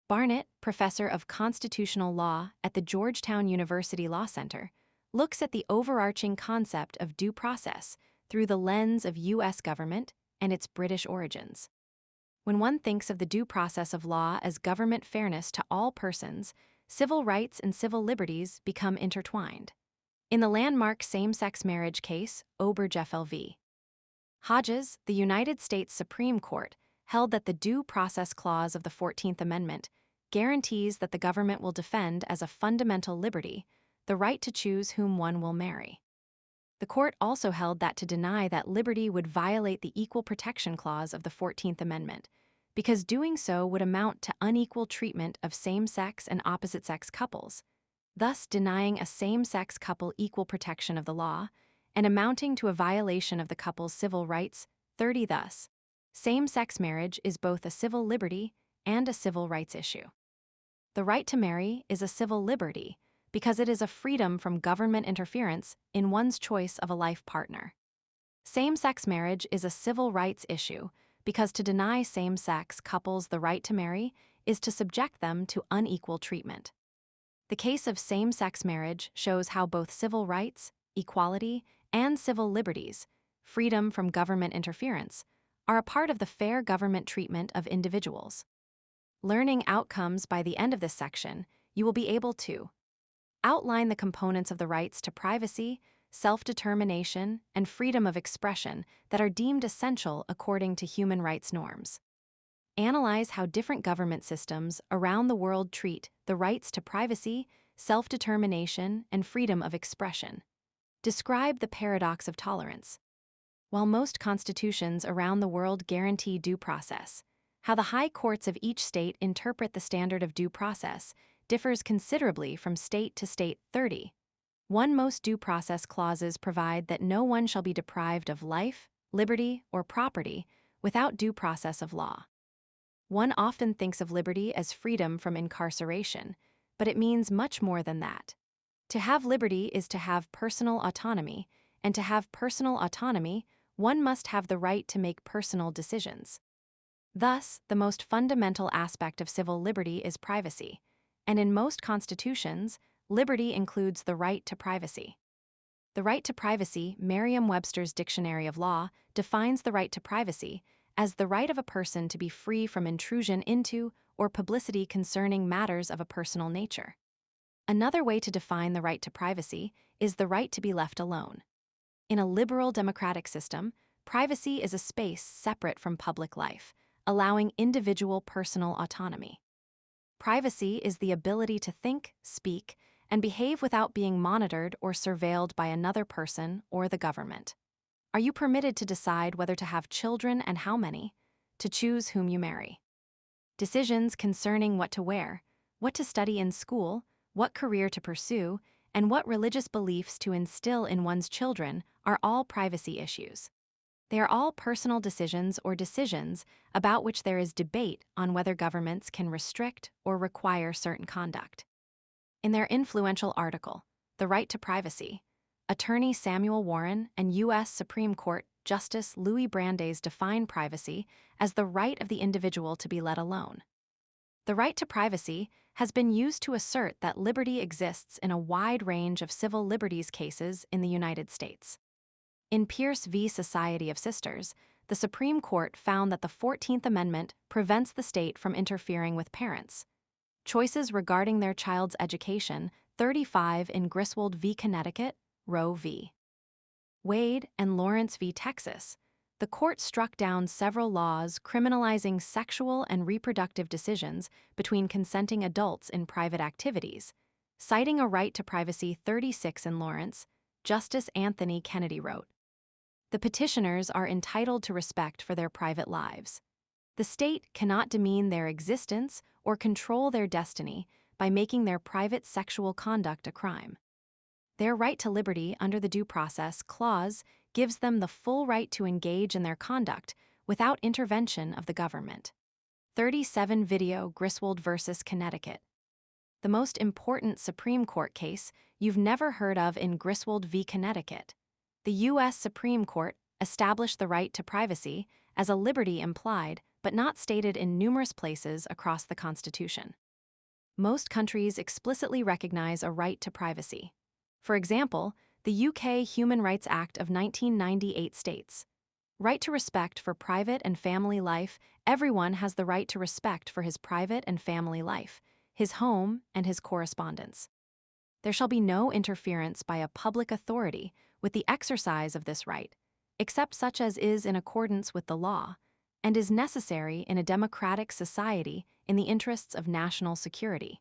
Barnett, professor of constitutional law at the Georgetown University Law Center, looks at the overarching concept of due process through the lens of U.S. government and its British origins. When one thinks of the due process of law as government fairness to all persons, civil rights and civil liberties become intertwined. In the landmark same-sex marriage case, Obergefell v. Hodges, the United States Supreme Court held that the Due Process Clause of the 14th Amendment guarantees that the government will defend as a fundamental liberty the right to choose whom one will marry. The court also held that to deny that liberty would violate the Equal Protection Clause of the 14th Amendment, because doing so would amount to unequal treatment of same-sex and opposite-sex couples, thus denying a same-sex couple equal protection of the law and amounting to a violation of the couple's civil rights. 30 Thus, same-sex marriage is both a civil liberty and a civil rights issue. The right to marry is a civil liberty because it is a freedom from government interference in one's choice of a life partner. Same-sex marriage is a civil rights issue because to deny same-sex couples the right to marry is to subject them to unequal treatment. The case of same-sex marriage shows how both civil rights, equality, and civil liberties, freedom from government interference, are a part of the fair government treatment of individuals. Learning outcomes by the end of this section, you will be able to outline the components of the rights to privacy, self-determination, and freedom of expression that are deemed essential according to human rights norms. Analyze how different government systems around the world treat the rights to privacy, self-determination, and freedom of expression. Describe the paradox of tolerance. While most constitutions around the world guarantee due process, how the high courts of each state interpret the standard of due process differs considerably from state to state. 30. Most due process clauses provide that no one shall be deprived of life, liberty, or property without due process of law. One often thinks of liberty as freedom from incarceration, but it means much more than that. To have liberty is to have personal autonomy, and to have personal autonomy, one must have the right to make personal decisions. Thus, the most fundamental aspect of civil liberty is privacy, and in most constitutions, liberty includes the right to privacy. The right to privacy, Merriam-Webster's Dictionary of Law, defines the right to privacy as the right of a person to be free from intrusion into or publicity concerning matters of a personal nature. Another way to define the right to privacy is the right to be left alone. In a liberal democratic system, privacy is a space separate from public life, allowing individual personal autonomy. Privacy is the ability to think, speak, and behave without being monitored or surveilled by another person or the government. Are you permitted to decide whether to have children and how many, to choose whom you marry? Decisions concerning what to wear, what to study in school, what career to pursue, and what religious beliefs to instill in one's children are all privacy issues. They are all personal decisions or decisions about which there is debate on whether governments can restrict or require certain conduct. In their influential article, The Right to Privacy, Attorney Samuel Warren and U.S. Supreme Court Justice Louis Brandeis define privacy as the right of the individual to be let alone. The right to privacy has been used to assert that liberty exists in a wide range of civil liberties cases in the United States. In Pierce v. Society of Sisters, the Supreme Court found that the 14th Amendment prevents the state from interfering with parents' choices regarding their child's education. 35 In Griswold v. Connecticut, Roe v. Wade, and Lawrence v. Texas, the court struck down several laws criminalizing sexual and reproductive decisions between consenting adults in private activities, citing a right to privacy. 36 In Lawrence, Justice Anthony Kennedy wrote, "The petitioners are entitled to respect for their private lives. The state cannot demean their existence or control their destiny by making their private sexual conduct a crime. Their right to liberty under the Due Process Clause gives them the full right to engage in their conduct without intervention of the government." 37 Video Griswold v. Connecticut. The most important Supreme Court case you've never heard of in Griswold v. Connecticut. The U.S. Supreme Court established the right to privacy as a liberty implied but not stated in numerous places across the Constitution. Most countries explicitly recognize a right to privacy. For example, the UK Human Rights Act of 1998 states, "Right to respect for private and family life. Everyone has the right to respect for his private and family life, his home, and his correspondence. There shall be no interference by a public authority with the exercise of this right, except such as is in accordance with the law, and is necessary in a democratic society in the interests of national security,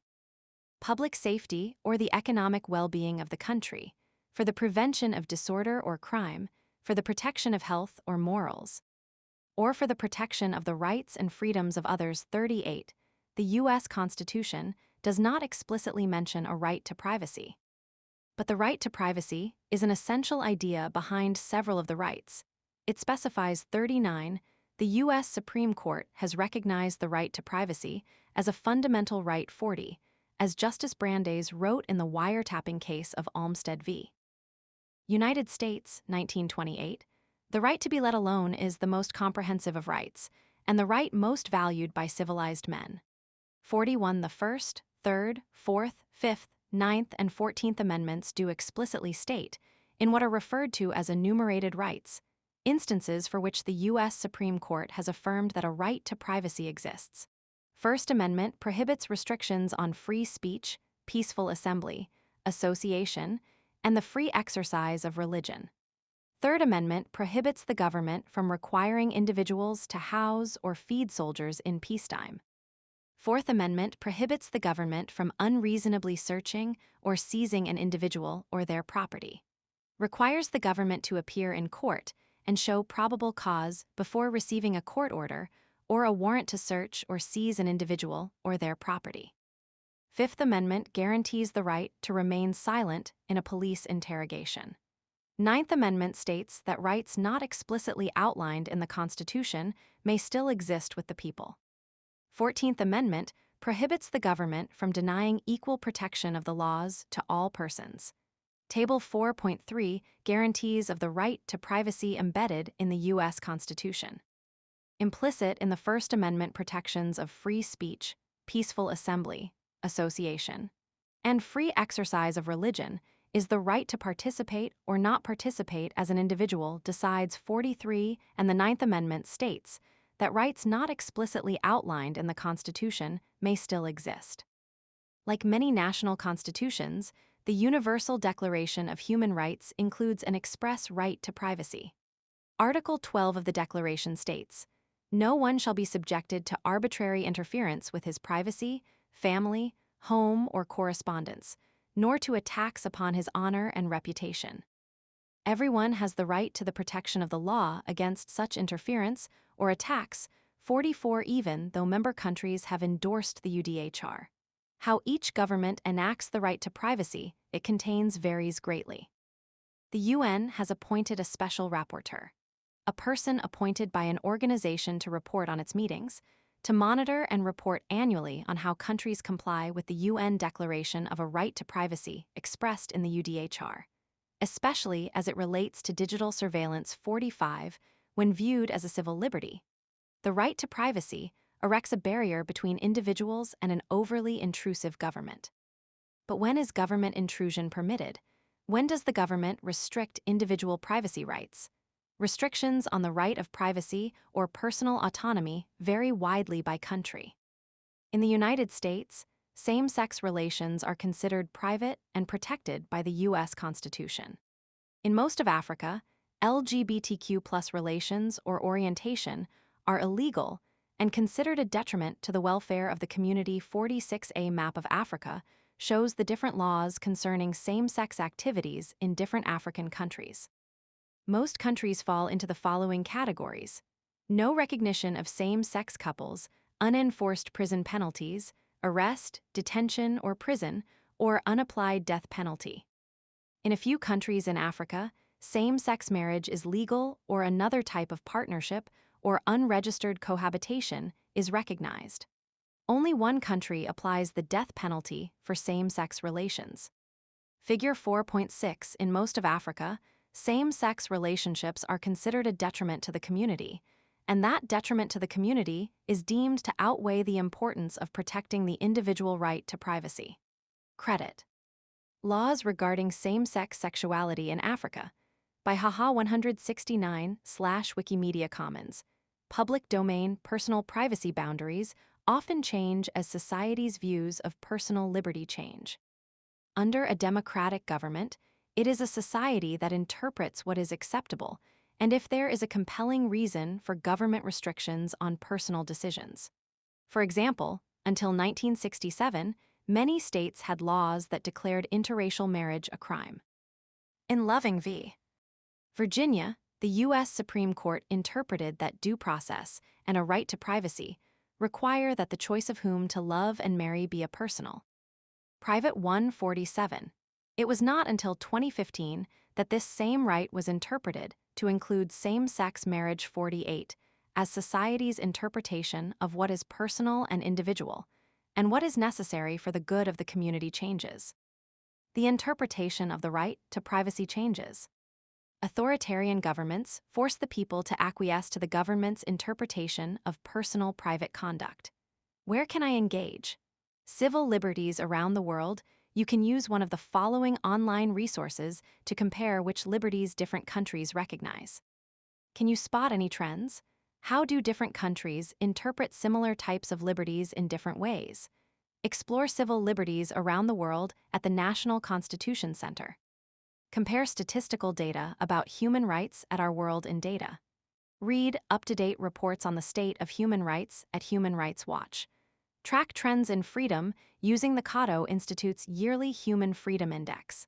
public safety, or the economic well-being of the country, for the prevention of disorder or crime, for the protection of health or morals, or for the protection of the rights and freedoms of others." 38. The U.S. Constitution does not explicitly mention a right to privacy. But the right to privacy is an essential idea behind several of the rights. It specifies 39. The U.S. Supreme Court has recognized the right to privacy as a fundamental right. 40. As Justice Brandeis wrote in the wiretapping case of Olmstead v. United States, 1928, "The right to be let alone is the most comprehensive of rights, and the right most valued by civilized men." 41. The First, Third, Fourth, Fifth, Ninth, and 14th Amendments do explicitly state, in what are referred to as enumerated rights, instances for which the U.S. Supreme Court has affirmed that a right to privacy exists. First Amendment prohibits restrictions on free speech, peaceful assembly, association, and the free exercise of religion. Third Amendment prohibits the government from requiring individuals to house or feed soldiers in peacetime. Fourth Amendment prohibits the government from unreasonably searching or seizing an individual or their property. Requires the government to appear in court and show probable cause before receiving a court order or a warrant to search or seize an individual or their property. Fifth Amendment guarantees the right to remain silent in a police interrogation. Ninth Amendment states that rights not explicitly outlined in the Constitution may still exist with the people. 14th Amendment prohibits the government from denying equal protection of the laws to all persons. Table 4.3 guarantees of the right to privacy embedded in the U.S. Constitution. Implicit in the First Amendment protections of free speech, peaceful assembly, association, and free exercise of religion is the right to participate or not participate as an individual decides. 43. And the Ninth Amendment states that rights not explicitly outlined in the Constitution may still exist. Like many national constitutions, the Universal Declaration of Human Rights includes an express right to privacy. Article 12 of the Declaration states, "No one shall be subjected to arbitrary interference with his privacy, family, home, or correspondence, nor to attacks upon his honor and reputation. Everyone has the right to the protection of the law against such interference or attacks." 44. Even though member countries have endorsed the UDHR, how each government enacts the right to privacy it contains varies greatly. The UN has appointed a special rapporteur, a person appointed by an organization to report on its meetings, to monitor and report annually on how countries comply with the UN Declaration of a Right to Privacy expressed in the UDHR, especially as it relates to digital surveillance. 45. When viewed as a civil liberty, the right to privacy erects a barrier between individuals and an overly intrusive government. But when is government intrusion permitted? When does the government restrict individual privacy rights? Restrictions on the right of privacy or personal autonomy vary widely by country. In the United States, same-sex relations are considered private and protected by the U.S. Constitution. In most of Africa, LGBTQ+ relations or orientation are illegal and considered a detriment to the welfare of the community. 46A map of Africa shows the different laws concerning same-sex activities in different African countries. Most countries fall into the following categories: no recognition of same-sex couples, unenforced prison penalties, arrest, detention, or prison, or unapplied death penalty. In a few countries in Africa, same-sex marriage is legal, or another type of partnership or unregistered cohabitation is recognized. Only one country applies the death penalty for same-sex relations. Figure 4.6. In most of Africa, same-sex relationships are considered a detriment to the community, and that detriment to the community is deemed to outweigh the importance of protecting the individual right to privacy. Credit. Laws regarding same-sex sexuality in Africa by Haha 169/Wikimedia Commons. Public domain personal privacy boundaries often change as society's views of personal liberty change. Under a democratic government, it is a society that interprets what is acceptable and if there is a compelling reason for government restrictions on personal decisions. For example, until 1967, many states had laws that declared interracial marriage a crime. In Loving v. Virginia, the U.S. Supreme Court interpreted that due process and a right to privacy require that the choice of whom to love and marry be a personal. Private 147. It was not until 2015 that this same right was interpreted to include same-sex marriage 48 as society's interpretation of what is personal and individual, and what is necessary for the good of the community changes. The interpretation of the right to privacy changes. Authoritarian governments force the people to acquiesce to the government's interpretation of personal private conduct. Where can I engage? Civil liberties around the world. You can use one of the following online resources to compare which liberties different countries recognize. Can you spot any trends? How do different countries interpret similar types of liberties in different ways? Explore civil liberties around the world at the National Constitution Center. Compare statistical data about human rights at Our World in Data. Read up-to-date reports on the state of human rights at Human Rights Watch. Track trends in freedom using the Cato Institute's yearly Human Freedom Index.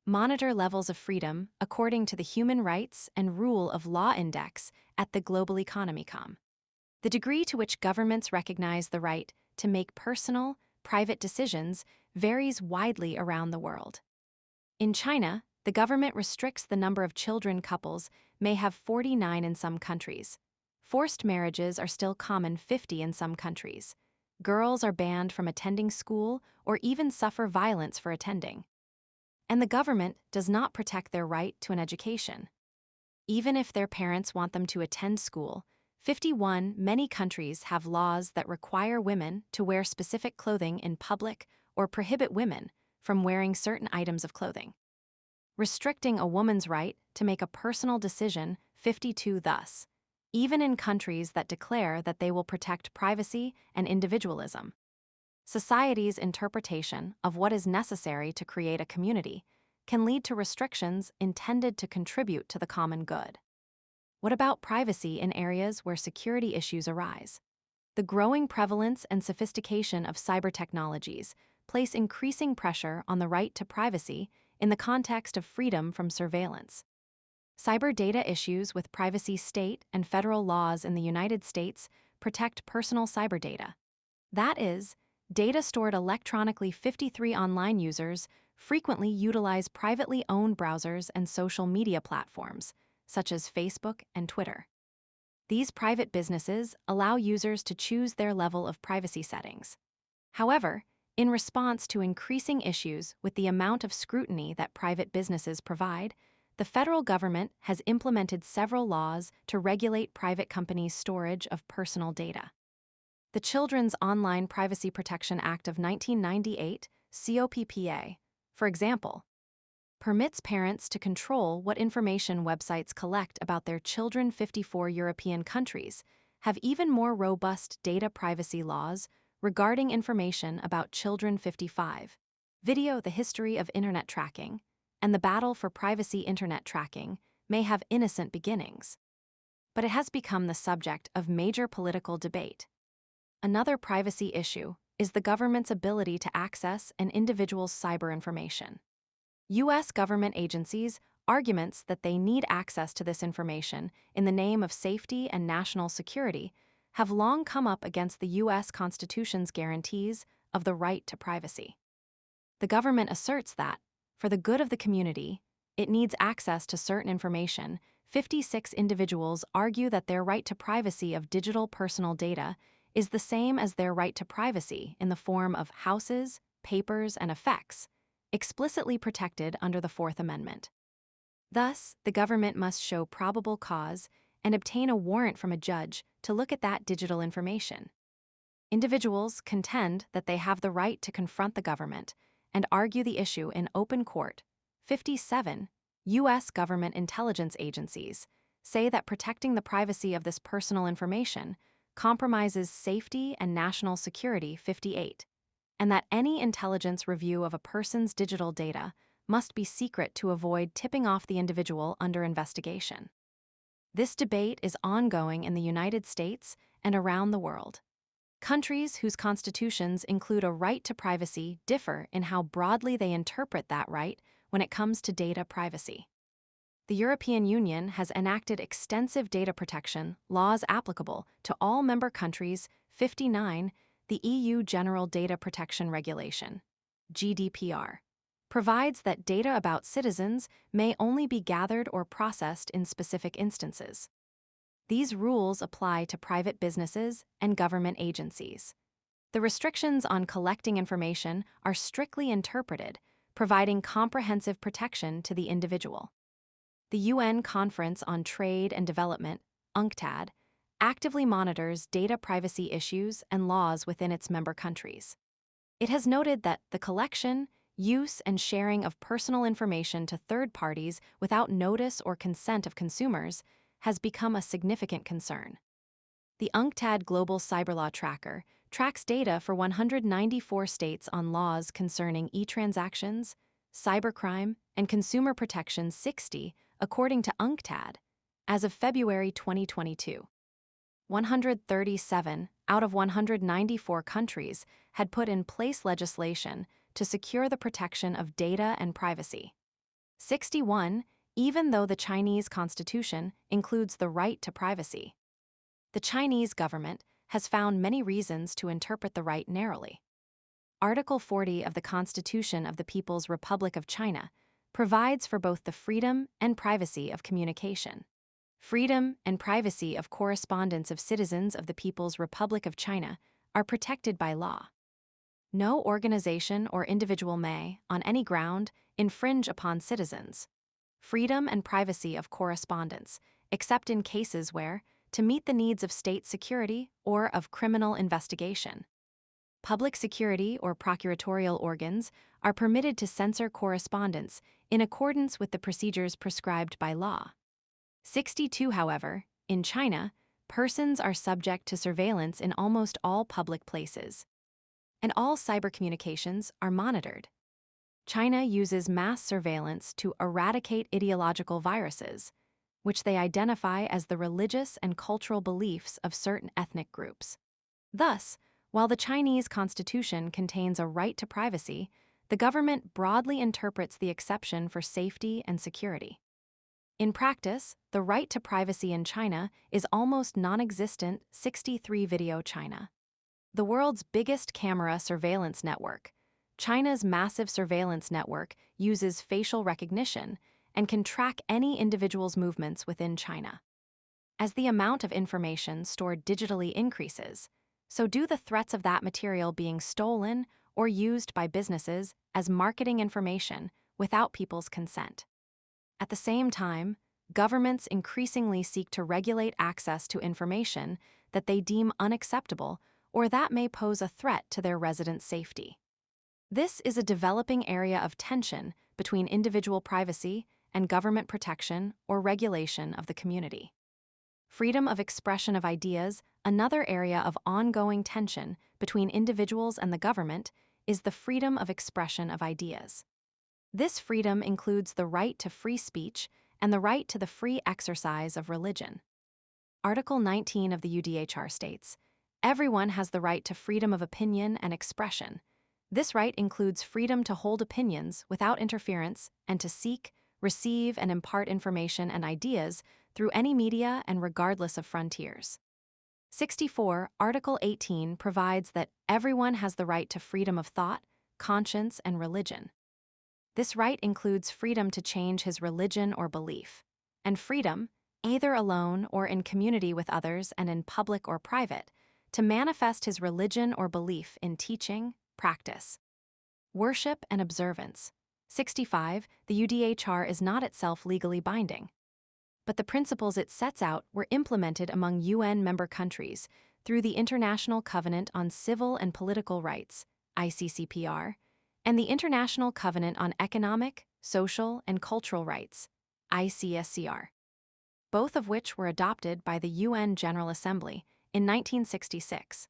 Monitor levels of freedom according to the Human Rights and Rule of Law Index at the Global Economicom. The degree to which governments recognize the right to make personal, private decisions varies widely around the world. In China, the government restricts the number of children couples may have 49 in some countries. Forced marriages are still common 50 in some countries. Girls are banned from attending school or even suffer violence for attending. And the government does not protect their right to an education. Even if their parents want them to attend school, 51 many countries have laws that require women to wear specific clothing in public or prohibit women from wearing certain items of clothing. Restricting a woman's right to make a personal decision 52 thus, even in countries that declare that they will protect privacy and individualism. Society's interpretation of what is necessary to create a community can lead to restrictions intended to contribute to the common good. What about privacy in areas where security issues arise? The growing prevalence and sophistication of cyber technologies place increasing pressure on the right to privacy in the context of freedom from surveillance. Cyber data issues with privacy state and federal laws in the United States protect personal cyber data. That is, data stored electronically. 53 online users frequently utilize privately owned browsers and social media platforms, such as Facebook and Twitter. These private businesses allow users to choose their level of privacy settings. However, in response to increasing issues with the amount of scrutiny that private businesses provide, the federal government has implemented several laws to regulate private companies' storage of personal data. The Children's Online Privacy Protection Act of 1998, COPPA, for example, permits parents to control what information websites collect about their children. 54 European countries have even more robust data privacy laws regarding information about children. 55. Video: The History of Internet Tracking and the Battle for Privacy. Internet tracking may have innocent beginnings, but it has become the subject of major political debate. Another privacy issue is the government's ability to access an individual's cyber information. U.S. government agencies' arguments that they need access to this information in the name of safety and national security have long come up against the U.S. Constitution's guarantees of the right to privacy. The government asserts that, for the good of the community, it needs access to certain information. 56 individuals argue that their right to privacy of digital personal data is the same as their right to privacy in the form of houses, papers, and effects, explicitly protected under the Fourth Amendment. Thus, the government must show probable cause and obtain a warrant from a judge to look at that digital information. Individuals contend that they have the right to confront the government and argue the issue in open court. 57 U.S. government intelligence agencies say that protecting the privacy of this personal information compromises safety and national security. 58 and that any intelligence review of a person's digital data must be secret to avoid tipping off the individual under investigation. This debate is ongoing in the United States and around the world. Countries whose constitutions include a right to privacy differ in how broadly they interpret that right when it comes to data privacy. The European Union has enacted extensive data protection laws applicable to all member countries. 59 The EU General Data Protection Regulation, GDPR, provides that data about citizens may only be gathered or processed in specific instances. These rules apply to private businesses and government agencies. The restrictions on collecting information are strictly interpreted, providing comprehensive protection to the individual. The UN Conference on Trade and Development, UNCTAD, actively monitors data privacy issues and laws within its member countries. It has noted that the collection, use, and sharing of personal information to third parties without notice or consent of consumers has become a significant concern. The UNCTAD Global Cyber Law Tracker tracks data for 194 states on laws concerning e-transactions, cybercrime, and consumer protection. 60, according to UNCTAD, as of February 2022. 137 out of 194 countries had put in place legislation to secure the protection of data and privacy. 61, even though the Chinese constitution includes the right to privacy. The Chinese government has found many reasons to interpret the right narrowly. Article 40 of the Constitution of the People's Republic of China provides for both the freedom and privacy of communication. Freedom and privacy of correspondence of citizens of the People's Republic of China are protected by law. No organization or individual may, on any ground, infringe upon citizens' freedom and privacy of correspondence, except in cases where, to meet the needs of state security or of criminal investigation, public security or procuratorial organs are permitted to censor correspondence in accordance with the procedures prescribed by law. 62, however, in China, persons are subject to surveillance in almost all public places, and all cyber communications are monitored. China uses mass surveillance to eradicate ideological viruses, which they identify as the religious and cultural beliefs of certain ethnic groups. Thus, while the Chinese constitution contains a right to privacy, the government broadly interprets the exception for safety and security. In practice, the right to privacy in China is almost non-existent. 63 Video China, the world's biggest camera surveillance network. China's massive surveillance network uses facial recognition and can track any individual's movements within China. As the amount of information stored digitally increases, so do the threats of that material being stolen or used by businesses as marketing information without people's consent. At the same time, governments increasingly seek to regulate access to information that they deem unacceptable or that may pose a threat to their residents' safety. This is a developing area of tension between individual privacy and government protection or regulation of the community. Freedom of expression of ideas, another area of ongoing tension between individuals and the government, is the freedom of expression of ideas. This freedom includes the right to free speech and the right to the free exercise of religion. Article 19 of the UDHR states, "Everyone has the right to freedom of opinion and expression. This right includes freedom to hold opinions without interference and to seek, receive, and impart information and ideas through any media and regardless of frontiers." 64. Article 18 provides that everyone has the right to freedom of thought, conscience, and religion. This right includes freedom to change his religion or belief, and freedom, either alone or in community with others and in public or private, to manifest his religion or belief in teaching, practice, worship, and observance. 65. The UDHR is not itself legally binding. but the principles it sets out were implemented among UN member countries through the International Covenant on Civil and Political Rights, ICCPR, and the International Covenant on Economic, Social, and Cultural Rights, ICSCR, both of which were adopted by the UN General Assembly in 1966.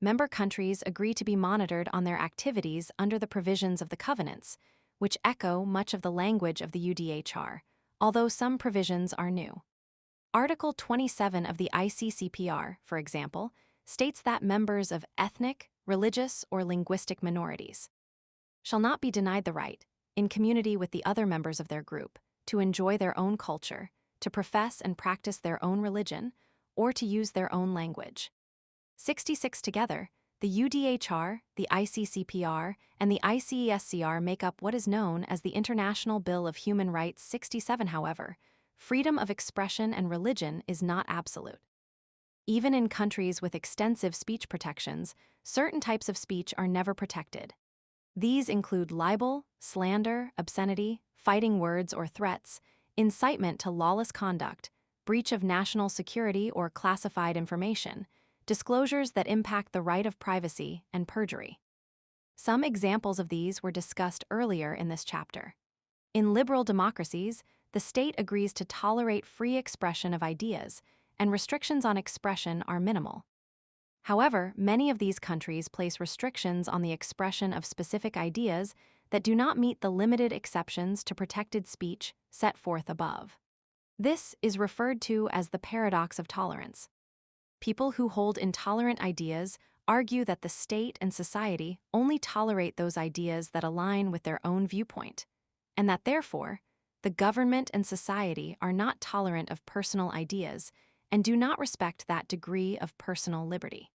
Member countries agree to be monitored on their activities under the provisions of the covenants, which echo much of the language of the UDHR, although some provisions are new. Article 27 of the ICCPR, for example, states that members of ethnic, religious, or linguistic minorities shall not be denied the right, in community with the other members of their group, to enjoy their own culture, to profess and practice their own religion, or to use their own language. 66 together, the UDHR, the ICCPR, and the ICESCR make up what is known as the International Bill of Human Rights 67. However, freedom of expression and religion is not absolute. Even in countries with extensive speech protections, certain types of speech are never protected. These include libel, slander, obscenity, fighting words or threats, incitement to lawless conduct, breach of national security or classified information, disclosures that impact the right of privacy, and perjury. Some examples of these were discussed earlier in this chapter. In liberal democracies, the state agrees to tolerate free expression of ideas, and restrictions on expression are minimal. However, many of these countries place restrictions on the expression of specific ideas that do not meet the limited exceptions to protected speech set forth above. This is referred to as the paradox of tolerance. People who hold intolerant ideas argue that the state and society only tolerate those ideas that align with their own viewpoint, and that therefore, the government and society are not tolerant of personal ideas and do not respect that degree of personal liberty.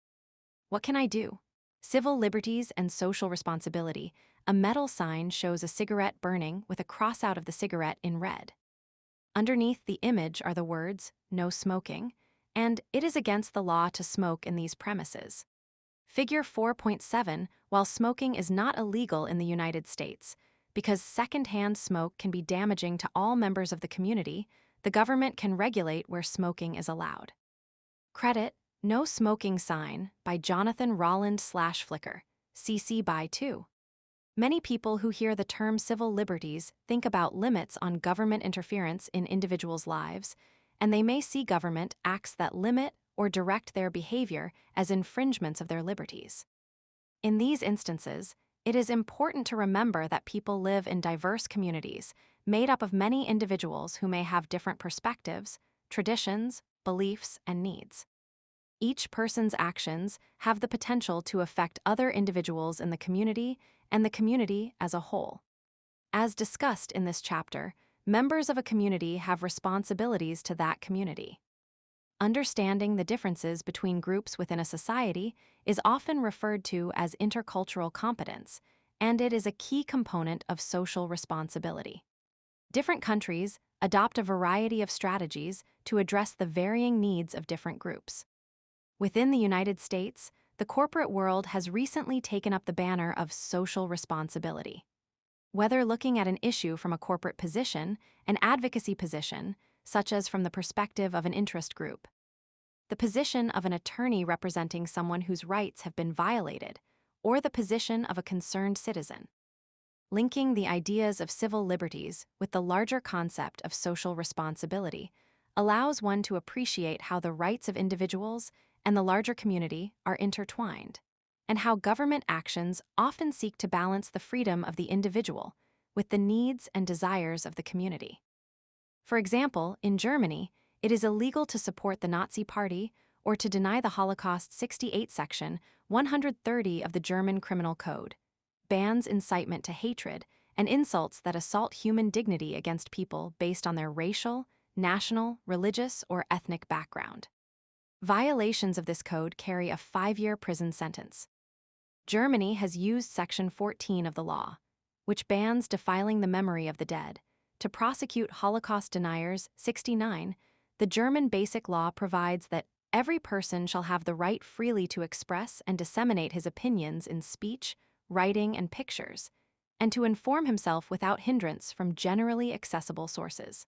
What can I do? Civil liberties and social responsibility. A metal sign shows a cigarette burning with a cross out of the cigarette in red. Underneath the image are the words, "No smoking," and "It is against the law to smoke in these premises." Figure 4.7, while smoking is not illegal in the United States, because secondhand smoke can be damaging to all members of the community, the government can regulate where smoking is allowed. Credit, No Smoking Sign by Jonathan Rolland/Flickr, CC by 2. Many people who hear the term civil liberties think about limits on government interference in individuals' lives, and they may see government acts that limit or direct their behavior as infringements of their liberties. In these instances, it is important to remember that people live in diverse communities made up of many individuals who may have different perspectives, traditions, beliefs, and needs. Each person's actions have the potential to affect other individuals in the community and the community as a whole. As discussed in this chapter, members of a community have responsibilities to that community. Understanding the differences between groups within a society is often referred to as intercultural competence, and it is a key component of social responsibility. Different countries adopt a variety of strategies to address the varying needs of different groups. Within the United States, the corporate world has recently taken up the banner of social responsibility. Whether looking at an issue from a corporate position, an advocacy position, such as from the perspective of an interest group, the position of an attorney representing someone whose rights have been violated, or the position of a concerned citizen. Linking the ideas of civil liberties with the larger concept of social responsibility allows one to appreciate how the rights of individuals and the larger community are intertwined, and how government actions often seek to balance the freedom of the individual with the needs and desires of the community. For example, in Germany, it is illegal to support the Nazi Party or to deny the Holocaust. 68 Section 130 of the German Criminal Code bans incitement to hatred and insults that assault human dignity against people based on their racial, national, religious, or ethnic background. Violations of this code carry a 5-year prison sentence. Germany has used Section 14 of the law, which bans defiling the memory of the dead, to prosecute Holocaust deniers. 69. The German Basic Law provides that every person shall have the right freely to express and disseminate his opinions in speech, writing, and pictures, and to inform himself without hindrance from generally accessible sources.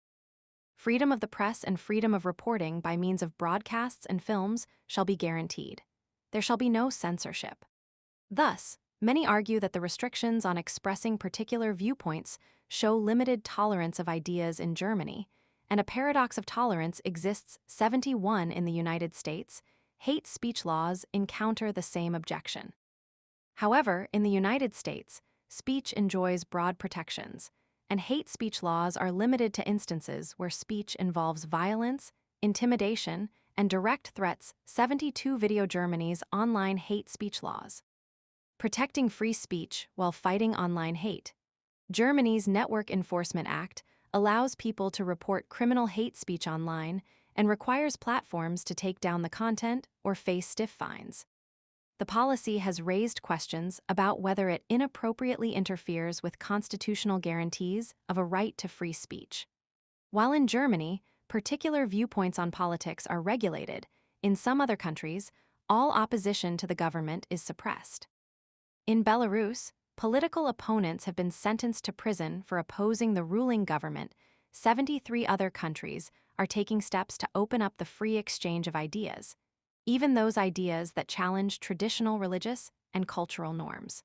Freedom of the press and freedom of reporting by means of broadcasts and films shall be guaranteed. There shall be no censorship. Thus, many argue that the restrictions on expressing particular viewpoints show limited tolerance of ideas in Germany, and a paradox of tolerance exists 71 in the United States. Hate speech laws encounter the same objection. However, in the United States, speech enjoys broad protections, and hate speech laws are limited to instances where speech involves violence, intimidation, and direct threats. 72 Video Germany's online hate speech laws. Protecting free speech while fighting online hate. Germany's Network Enforcement Act allows people to report criminal hate speech online and requires platforms to take down the content or face stiff fines. The policy has raised questions about whether it inappropriately interferes with constitutional guarantees of a right to free speech. While in Germany, particular viewpoints on politics are regulated, in some other countries, all opposition to the government is suppressed. In Belarus, political opponents have been sentenced to prison for opposing the ruling government. 73 other countries are taking steps to open up the free exchange of ideas, even those ideas that challenge traditional religious and cultural norms.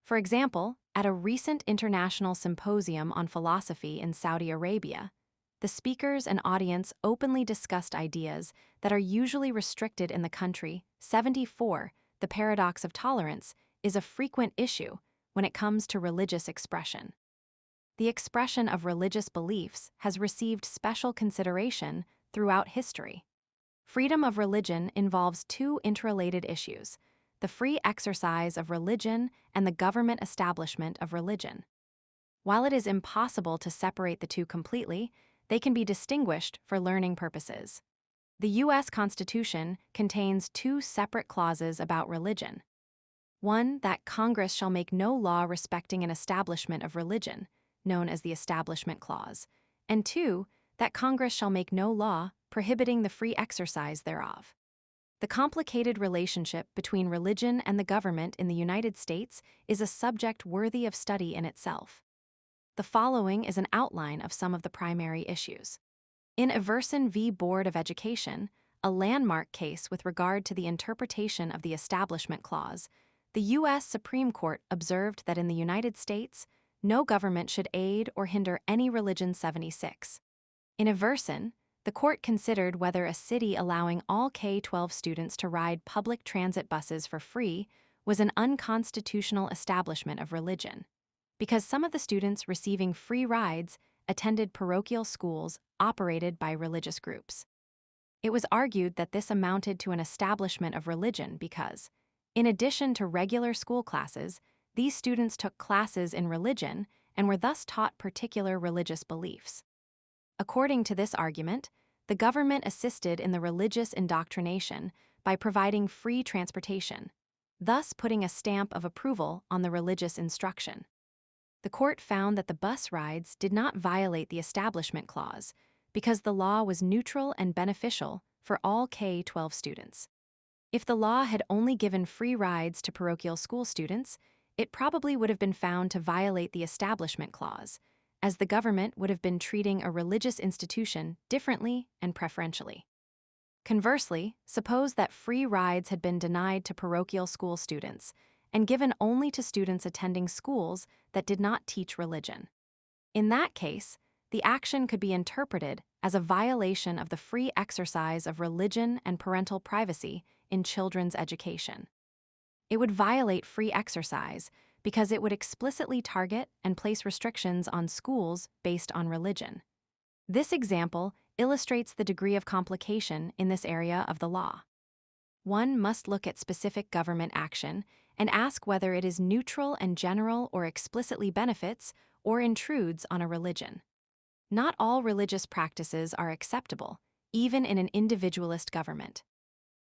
For example, at a recent international symposium on philosophy in Saudi Arabia, the speakers and audience openly discussed ideas that are usually restricted in the country. 74. The paradox of tolerance is a frequent issue when it comes to religious expression. The expression of religious beliefs has received special consideration throughout history. Freedom of religion involves two interrelated issues: the free exercise of religion and the government establishment of religion. While it is impossible to separate the two completely, they can be distinguished for learning purposes. The U.S. Constitution contains two separate clauses about religion. One, that Congress shall make no law respecting an establishment of religion, known as the Establishment Clause, and two, that Congress shall make no law prohibiting the free exercise thereof. The complicated relationship between religion and the government in the United States is a subject worthy of study in itself. The following is an outline of some of the primary issues. In Everson v. Board of Education, a landmark case with regard to the interpretation of the Establishment Clause, the U.S. Supreme Court observed that in the United States, no government should aid or hinder any religion. 76. In Everson, the court considered whether a city allowing all K-12 students to ride public transit buses for free was an unconstitutional establishment of religion, because some of the students receiving free rides attended parochial schools operated by religious groups. It was argued that this amounted to an establishment of religion because, in addition to regular school classes, these students took classes in religion and were thus taught particular religious beliefs. According to this argument, the government assisted in the religious indoctrination by providing free transportation, thus putting a stamp of approval on the religious instruction. The court found that the bus rides did not violate the Establishment Clause because the law was neutral and beneficial for all K-12 students. If the law had only given free rides to parochial school students, it probably would have been found to violate the Establishment Clause, as the government would have been treating a religious institution differently and preferentially. Conversely, suppose that free rides had been denied to parochial school students and given only to students attending schools that did not teach religion. In that case, the action could be interpreted as a violation of the free exercise of religion and parental privacy in children's education. It would violate free exercise because it would explicitly target and place restrictions on schools based on religion. This example illustrates the degree of complication in this area of the law. One must look at specific government action and ask whether it is neutral and general or explicitly benefits or intrudes on a religion. Not all religious practices are acceptable, even in an individualist government.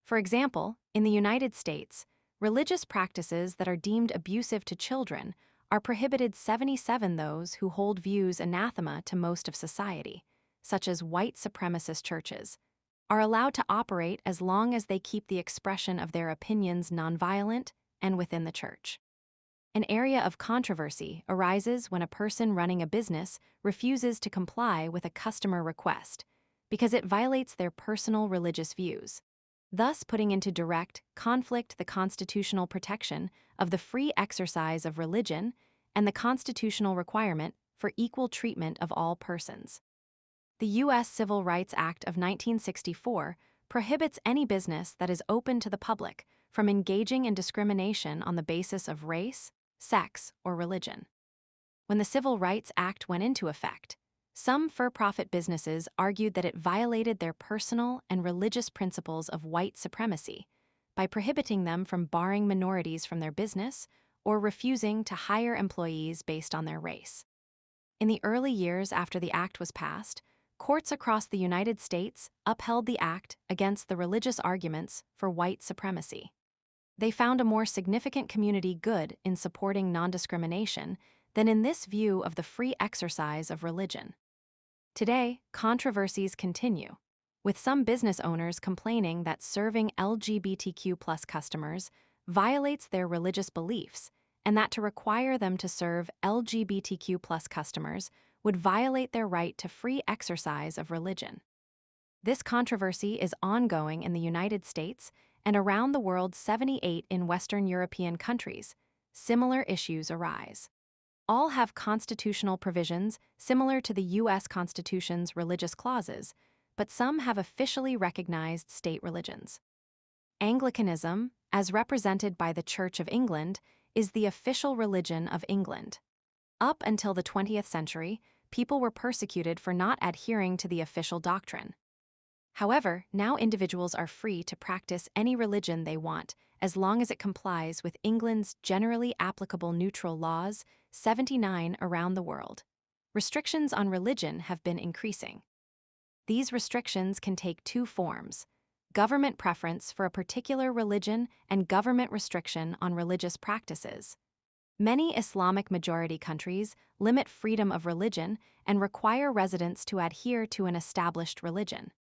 For example, in the United States, religious practices that are deemed abusive to children are prohibited. 77 Those who hold views anathema to most of society, such as white supremacist churches, are allowed to operate as long as they keep the expression of their opinions nonviolent and within the church. An area of controversy arises when a person running a business refuses to comply with a customer request because it violates their personal religious views, thus putting into direct conflict the constitutional protection of the free exercise of religion and the constitutional requirement for equal treatment of all persons. The U.S. Civil Rights Act of 1964 prohibits any business that is open to the public from engaging in discrimination on the basis of race, sex, or religion. When the Civil Rights Act went into effect, some for-profit businesses argued that it violated their personal and religious principles of white supremacy by prohibiting them from barring minorities from their business or refusing to hire employees based on their race. In the early years after the act was passed, courts across the United States upheld the act against the religious arguments for white supremacy. They found a more significant community good in supporting non-discrimination than in this view of the free exercise of religion. Today, controversies continue, with some business owners complaining that serving LGBTQ+ customers violates their religious beliefs and that to require them to serve LGBTQ+ customers would violate their right to free exercise of religion. This controversy is ongoing in the United States and around the world. 78 in Western European countries, similar issues arise. All have constitutional provisions similar to the U.S. Constitution's religious clauses, but some have officially recognized state religions. Anglicanism, as represented by the Church of England, is the official religion of England. Up until the 20th century, people were persecuted for not adhering to the official doctrine. However, now individuals are free to practice any religion they want as long as it complies with England's generally applicable neutral laws, 79 around the world. Restrictions on religion have been increasing. These restrictions can take two forms: government preference for a particular religion and government restriction on religious practices. Many Islamic majority countries limit freedom of religion and require residents to adhere to an established religion.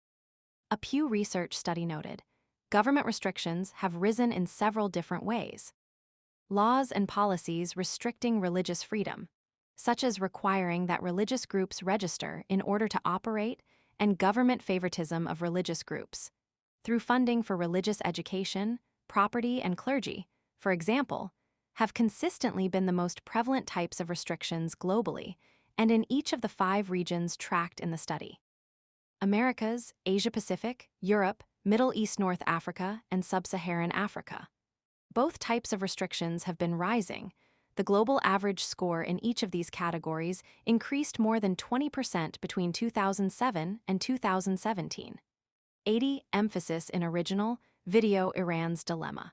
A Pew Research study noted, government restrictions have risen in several different ways. Laws and policies restricting religious freedom, such as requiring that religious groups register in order to operate, and government favoritism of religious groups. Through funding for religious education, property, and clergy, for example, have consistently been the most prevalent types of restrictions globally and in each of the 5 regions tracked in the study: Americas, Asia-Pacific, Europe, Middle East, North Africa, and Sub-Saharan Africa. Both types of restrictions have been rising. The global average score in each of these categories increased more than 20% between 2007 and 2017. 80. Emphasis in original video: Iran's dilemma.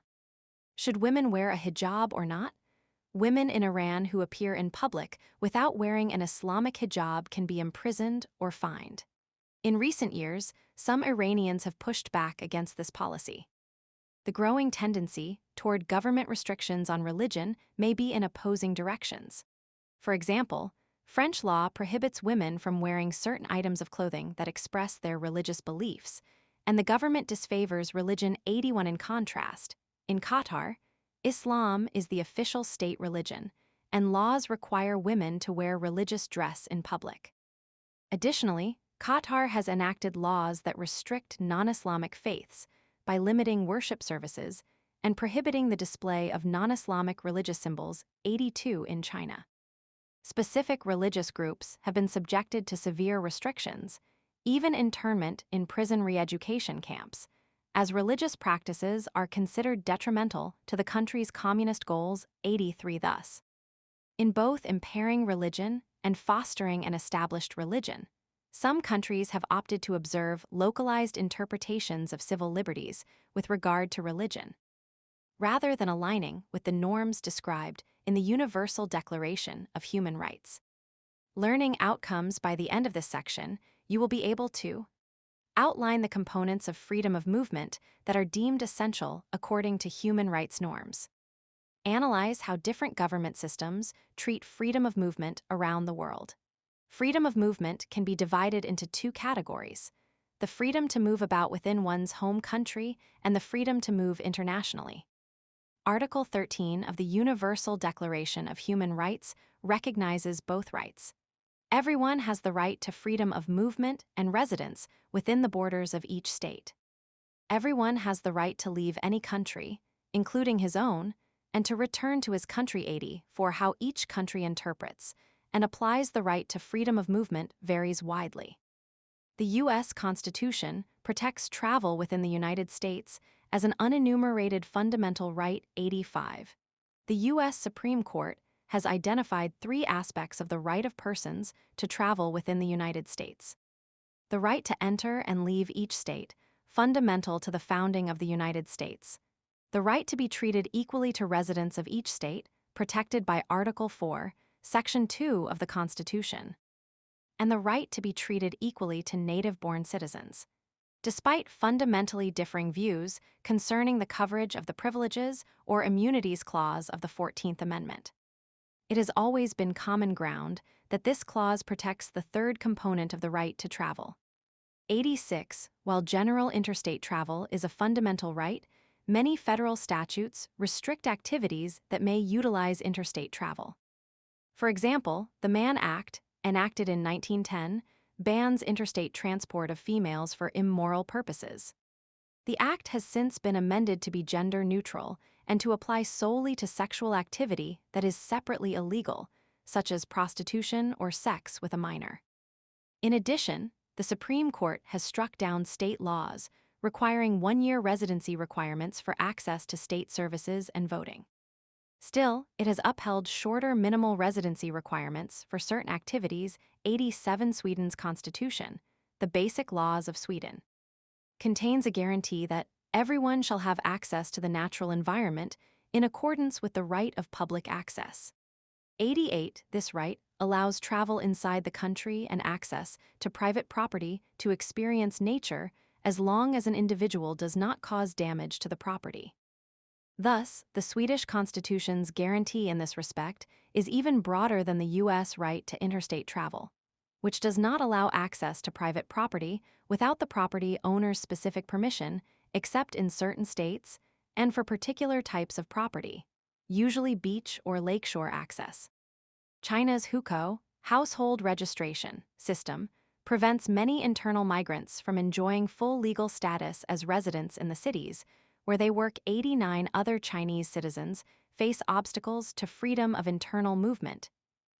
Should women wear a hijab or not? Women in Iran who appear in public without wearing an Islamic hijab can be imprisoned or fined. In recent years, some Iranians have pushed back against this policy. The growing tendency toward government restrictions on religion may be in opposing directions. For example, French law prohibits women from wearing certain items of clothing that express their religious beliefs, and the government disfavors religion. 81. In contrast, in Qatar, Islam is the official state religion, and laws require women to wear religious dress in public. Additionally, Qatar has enacted laws that restrict non-Islamic faiths by limiting worship services and prohibiting the display of non-Islamic religious symbols. 82. In China, specific religious groups have been subjected to severe restrictions, even internment in prison re-education camps, as religious practices are considered detrimental to the country's communist goals. 83. Thus, in both impairing religion and fostering an established religion, some countries have opted to observe localized interpretations of civil liberties with regard to religion, rather than aligning with the norms described in the Universal Declaration of Human Rights. Learning outcomes: by the end of this section, you will be able to outline the components of freedom of movement that are deemed essential according to human rights norms. Analyze how different government systems treat freedom of movement around the world. Freedom of movement can be divided into 2 categories: the freedom to move about within one's home country and the freedom to move internationally. Article 13 of the Universal Declaration of Human Rights recognizes both rights. Everyone has the right to freedom of movement and residence within the borders of each state. Everyone has the right to leave any country, including his own, and to return to his country 80 for how each country interprets and applies the right to freedom of movement varies widely. The U.S. Constitution protects travel within the United States as an unenumerated fundamental right 85. The U.S. Supreme Court has identified 3 aspects of the right of persons to travel within the United States. The right to enter and leave each state, fundamental to the founding of the United States. The right to be treated equally to residents of each state, protected by Article 4, Section 2 of the Constitution. And the right to be treated equally to native-born citizens. Despite fundamentally differing views concerning the coverage of the Privileges or Immunities Clause of the 14th Amendment, it has always been common ground that this clause protects the third component of the right to travel. 86. While general interstate travel is a fundamental right, many federal statutes restrict activities that may utilize interstate travel. For example, the Mann Act, enacted in 1910, bans interstate transport of females for immoral purposes. The act has since been amended to be gender neutral and to apply solely to sexual activity that is separately illegal, such as prostitution or sex with a minor. In addition, the Supreme Court has struck down state laws requiring 1-year residency requirements for access to state services and voting. Still, it has upheld shorter minimal residency requirements for certain activities. 87. Sweden's constitution, the Basic Laws of Sweden, contains a guarantee that everyone shall have access to the natural environment in accordance with the right of public access. 88. This right allows travel inside the country and access to private property to experience nature as long as an individual does not cause damage to the property. Thus, the Swedish Constitution's guarantee in this respect is even broader than the U.S. right to interstate travel, which does not allow access to private property without the property owner's specific permission, except in certain states and for particular types of property, usually beach or lakeshore access. China's hukou, household registration, system prevents many internal migrants from enjoying full legal status as residents in the cities, where they work. 89. Other Chinese citizens face obstacles to freedom of internal movement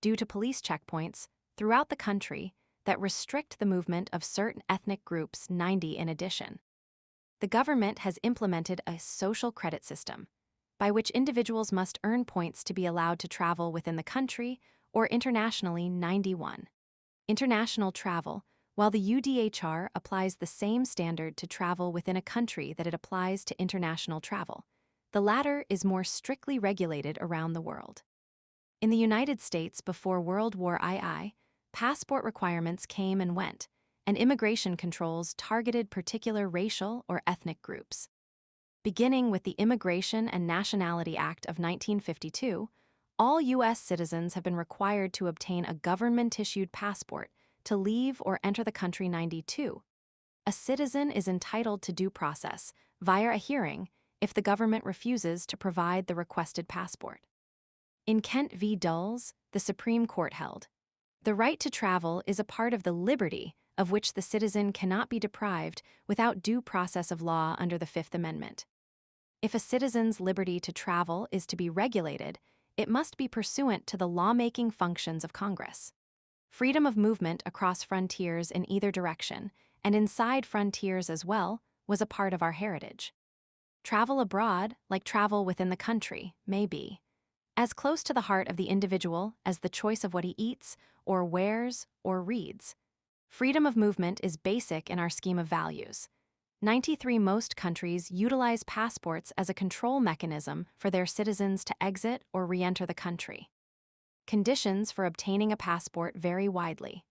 due to police checkpoints throughout the country that restrict the movement of certain ethnic groups. 90. In addition, the government has implemented a social credit system by which individuals must earn points to be allowed to travel within the country or internationally. 91. International travel. While the UDHR applies the same standard to travel within a country that it applies to international travel, the latter is more strictly regulated around the world. In the United States before World War II, passport requirements came and went, and immigration controls targeted particular racial or ethnic groups. Beginning with the Immigration and Nationality Act of 1952, all U.S. citizens have been required to obtain a government-issued passport to leave or enter the country. 92. A citizen is entitled to due process via a hearing if the government refuses to provide the requested passport. In Kent v. Dulles, the Supreme Court held, the right to travel is a part of the liberty of which the citizen cannot be deprived without due process of law under the Fifth Amendment. If a citizen's liberty to travel is to be regulated, it must be pursuant to the lawmaking functions of Congress. Freedom of movement across frontiers in either direction, and inside frontiers as well, was a part of our heritage. Travel abroad, like travel within the country, may be as close to the heart of the individual as the choice of what he eats, or wears, or reads. Freedom of movement is basic in our scheme of values. 93. Most countries utilize passports as a control mechanism for their citizens to exit or re-enter the country. Conditions for obtaining a passport vary widely.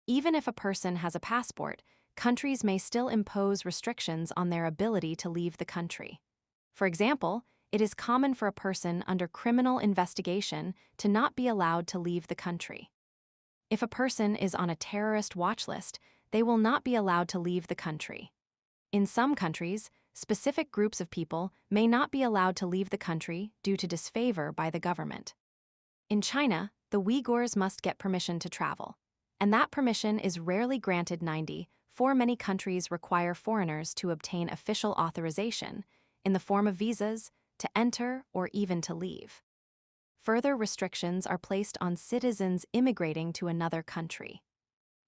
Even if a person has a passport, countries may still impose restrictions on their ability to leave the country. For example, it is common for a person under criminal investigation to not be allowed to leave the country. If a person is on a terrorist watch list, they will not be allowed to leave the country. In some countries, specific groups of people may not be allowed to leave the country due to disfavor by the government. In China, the Uyghurs must get permission to travel, and that permission is rarely granted. 90. For many countries require foreigners to obtain official authorization, in the form of visas, to enter or even to leave. Further restrictions are placed on citizens immigrating to another country.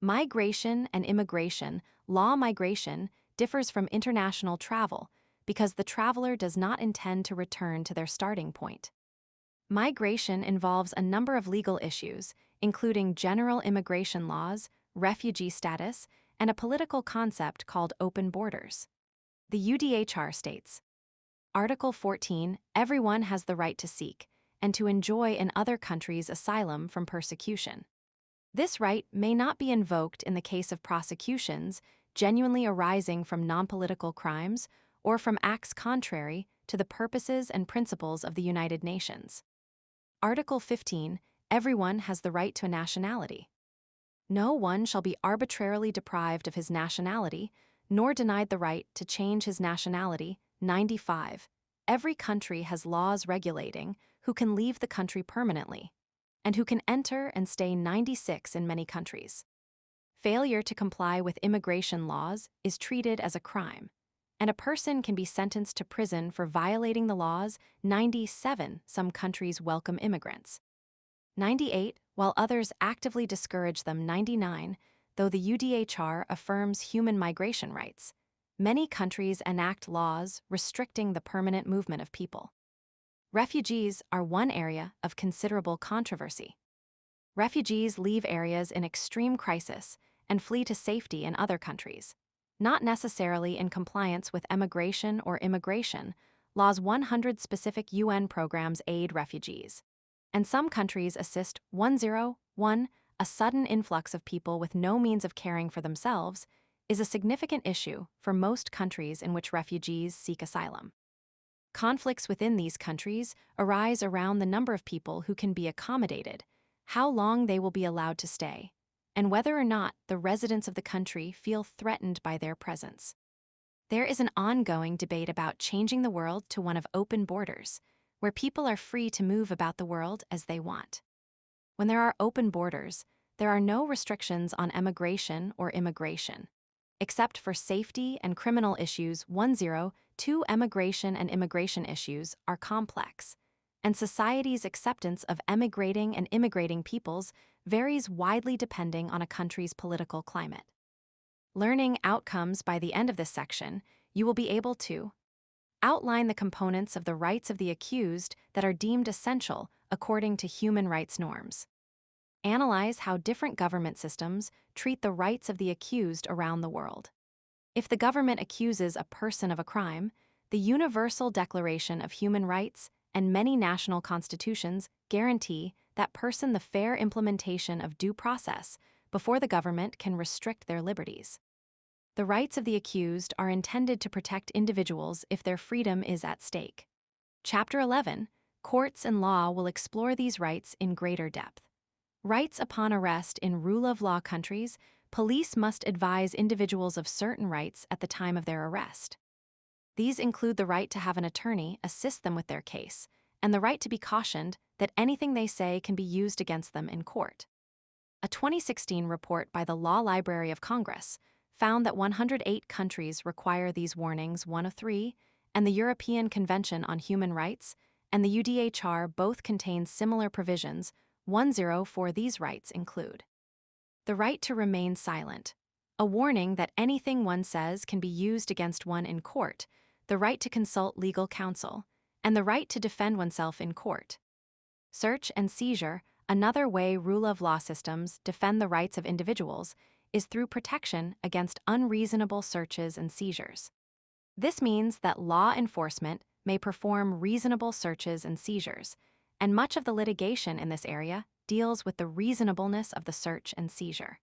Migration and immigration law. Migration differs from international travel because the traveler does not intend to return to their starting point. Migration involves a number of legal issues, including general immigration laws, refugee status, and a political concept called open borders. The UDHR states, Article 14, everyone has the right to seek and to enjoy in other countries asylum from persecution. This right may not be invoked in the case of prosecutions genuinely arising from non-political crimes or from acts contrary to the purposes and principles of the United Nations. Article 15, everyone has the right to a nationality. No one shall be arbitrarily deprived of his nationality, nor denied the right to change his nationality. 95. Every country has laws regulating who can leave the country permanently, and who can enter and stay. 96. In many countries, failure to comply with immigration laws is treated as a crime, and a person can be sentenced to prison for violating the laws. 97. Some countries welcome immigrants. 98. While others actively discourage them. 99. Though the UDHR affirms human migration rights, many countries enact laws restricting the permanent movement of people. Refugees are one area of considerable controversy. Refugees leave areas in extreme crisis and flee to safety in other countries, not necessarily in compliance with emigration or immigration laws. 100. Specific UN programs aid refugees, and some countries assist. 101. A sudden influx of people with no means of caring for themselves is a significant issue for most countries in which refugees seek asylum. Conflicts within these countries arise around the number of people who can be accommodated, how long they will be allowed to stay, and whether or not the residents of the country feel threatened by their presence. There is an ongoing debate about changing the world to one of open borders, where people are free to move about the world as they want. When there are open borders, there are no restrictions on emigration or immigration, except for safety and criminal issues. 102. Emigration and immigration issues are complex, and society's acceptance of emigrating and immigrating peoples varies widely depending on a country's political climate. Learning outcomes. By the end of this section, you will be able to outline the components of the rights of the accused that are deemed essential according to human rights norms. Analyze how different government systems treat the rights of the accused around the world. If the government accuses a person of a crime, the Universal Declaration of Human Rights and many national constitutions guarantee that person the fair implementation of due process before the government can restrict their liberties. The rights of the accused are intended to protect individuals if their freedom is at stake. Chapter 11, Courts and Law will explore these rights in greater depth. Rights upon arrest. In rule of law countries, police must advise individuals of certain rights at the time of their arrest. These include the right to have an attorney assist them with their case, and the right to be cautioned that anything they say can be used against them in court. A 2016 report by the Law Library of Congress found that 108 countries require these warnings. 103, and the European Convention on Human Rights and the UDHR both contain similar provisions. 104. These rights include the right to remain silent, a warning that anything one says can be used against one in court, the right to consult legal counsel, and the right to defend oneself in court. Search and seizure. Another way rule of law systems defend the rights of individuals is through protection against unreasonable searches and seizures. This means that law enforcement may perform reasonable searches and seizures, and much of the litigation in this area deals with the reasonableness of the search and seizure.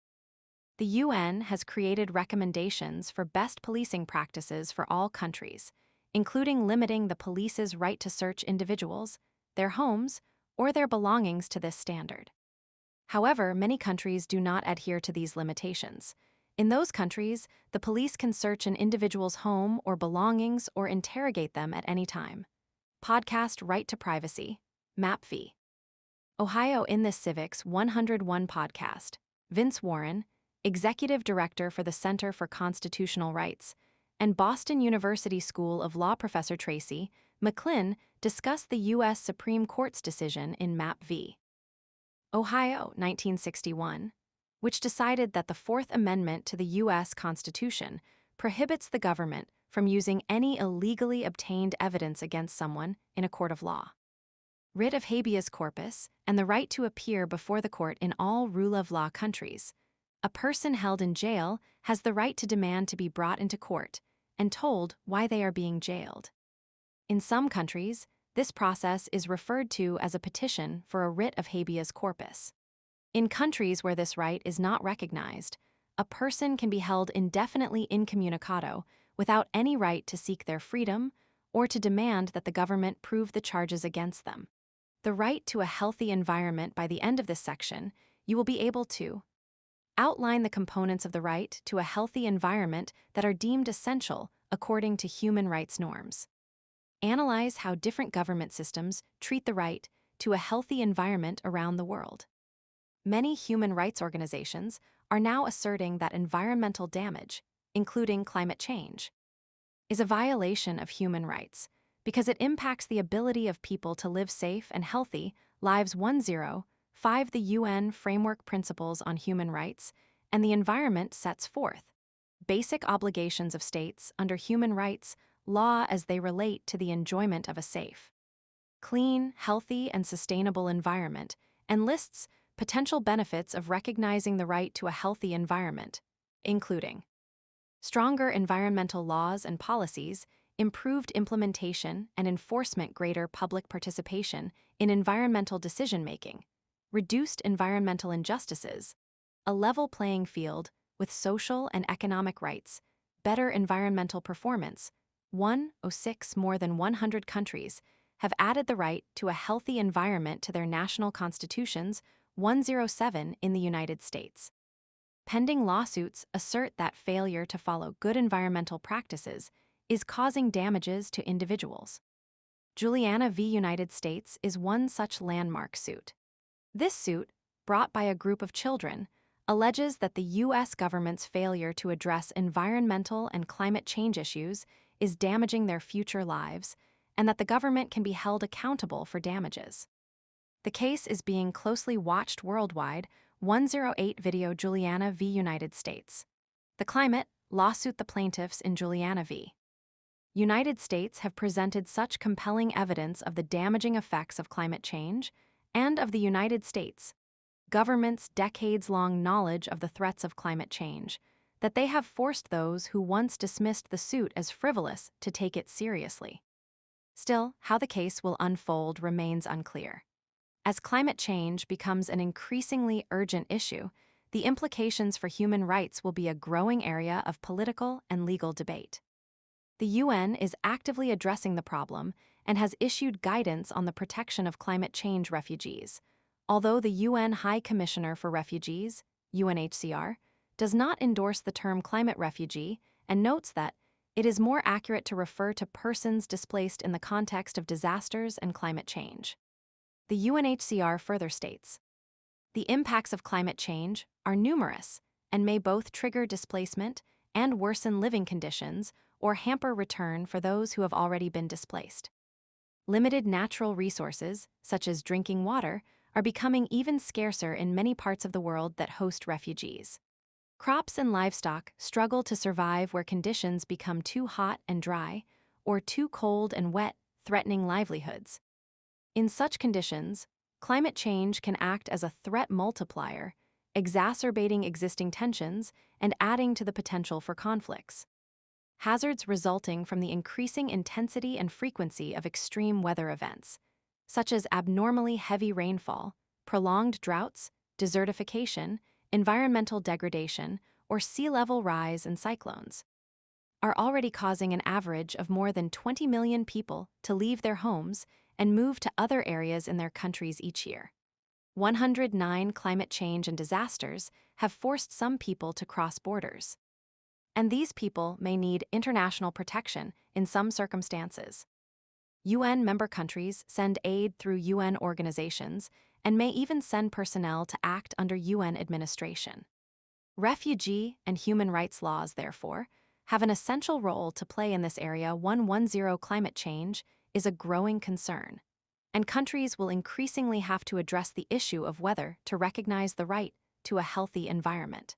The UN has created recommendations for best policing practices for all countries, including limiting the police's right to search individuals, their homes, or their belongings to this standard. However, many countries do not adhere to these limitations, In those countries, the police can search an individual's home or belongings or interrogate them at any time. Podcast Right to Privacy, MAPV. Ohio in this Civic's 101 podcast, Vince Warren, Executive Director for the Center for Constitutional Rights, and Boston University School of Law professor Tracy McClinn discussed the U.S. Supreme Court's decision in Mapp v. Ohio, 1961, which decided that the Fourth Amendment to the U.S. Constitution prohibits the government from using any illegally obtained evidence against someone in a court of law. Writ of habeas corpus and the right to appear before the court in all rule of law countries. A person held in jail has the right to demand to be brought into court and told why they are being jailed. In some countries, this process is referred to as a petition for a writ of habeas corpus. In countries where this right is not recognized, a person can be held indefinitely incommunicado without any right to seek their freedom or to demand that the government prove the charges against them. The right to a healthy environment. By the end of this section, you will be able to outline the components of the right to a healthy environment that are deemed essential according to human rights norms. Analyze how different government systems treat the right to a healthy environment around the world. Many human rights organizations are now asserting that environmental damage, including climate change, is a violation of human rights because it impacts the ability of people to live safe and healthy lives. 105 The UN Framework Principles on Human Rights and the Environment sets forth basic obligations of states under human rights law as they relate to the enjoyment of a safe, clean, healthy, and sustainable environment, and lists potential benefits of recognizing the right to a healthy environment, including stronger environmental laws and policies, improved implementation and enforcement, greater public participation in environmental decision-making, reduced environmental injustices, a level playing field with social and economic rights, better environmental performance. 106 More than 100 countries have added the right to a healthy environment to their national constitutions. 107 In the United States, pending lawsuits assert that failure to follow good environmental practices is causing damages to individuals. Juliana v. United States is one such landmark suit. This suit, brought by a group of children, alleges that the U.S. government's failure to address environmental and climate change issues is damaging their future lives, and that the government can be held accountable for damages. The case is being closely watched worldwide. 108 Video Juliana v. United States. The climate lawsuit. The plaintiffs in Juliana v. United States have presented such compelling evidence of the damaging effects of climate change and of the United States government's decades-long knowledge of the threats of climate change that they have forced those who once dismissed the suit as frivolous to take it seriously. Still, how the case will unfold remains unclear. As climate change becomes an increasingly urgent issue, the implications for human rights will be a growing area of political and legal debate. The UN is actively addressing the problem and has issued guidance on the protection of climate change refugees, although the UN High Commissioner for Refugees, UNHCR, does not endorse the term climate refugee and notes that it is more accurate to refer to persons displaced in the context of disasters and climate change. The UNHCR further states, the impacts of climate change are numerous and may both trigger displacement and worsen living conditions or hamper return for those who have already been displaced. Limited natural resources, such as drinking water, are becoming even scarcer in many parts of the world that host refugees. Crops and livestock struggle to survive where conditions become too hot and dry or too cold and wet, threatening livelihoods. In such conditions, climate change can act as a threat multiplier, exacerbating existing tensions and adding to the potential for conflicts. Hazards resulting from the increasing intensity and frequency of extreme weather events, such as abnormally heavy rainfall, prolonged droughts, desertification, environmental degradation, or sea level rise and cyclones, are already causing an average of more than 20 million people to leave their homes and move to other areas in their countries each year. 109 climate change and disasters have forced some people to cross borders. And these people may need international protection in some circumstances. UN member countries send aid through UN organizations and may even send personnel to act under UN administration. Refugee and human rights laws, therefore, have an essential role to play in this area. 110 climate change is a growing concern, and countries will increasingly have to address the issue of whether to recognize the right to a healthy environment.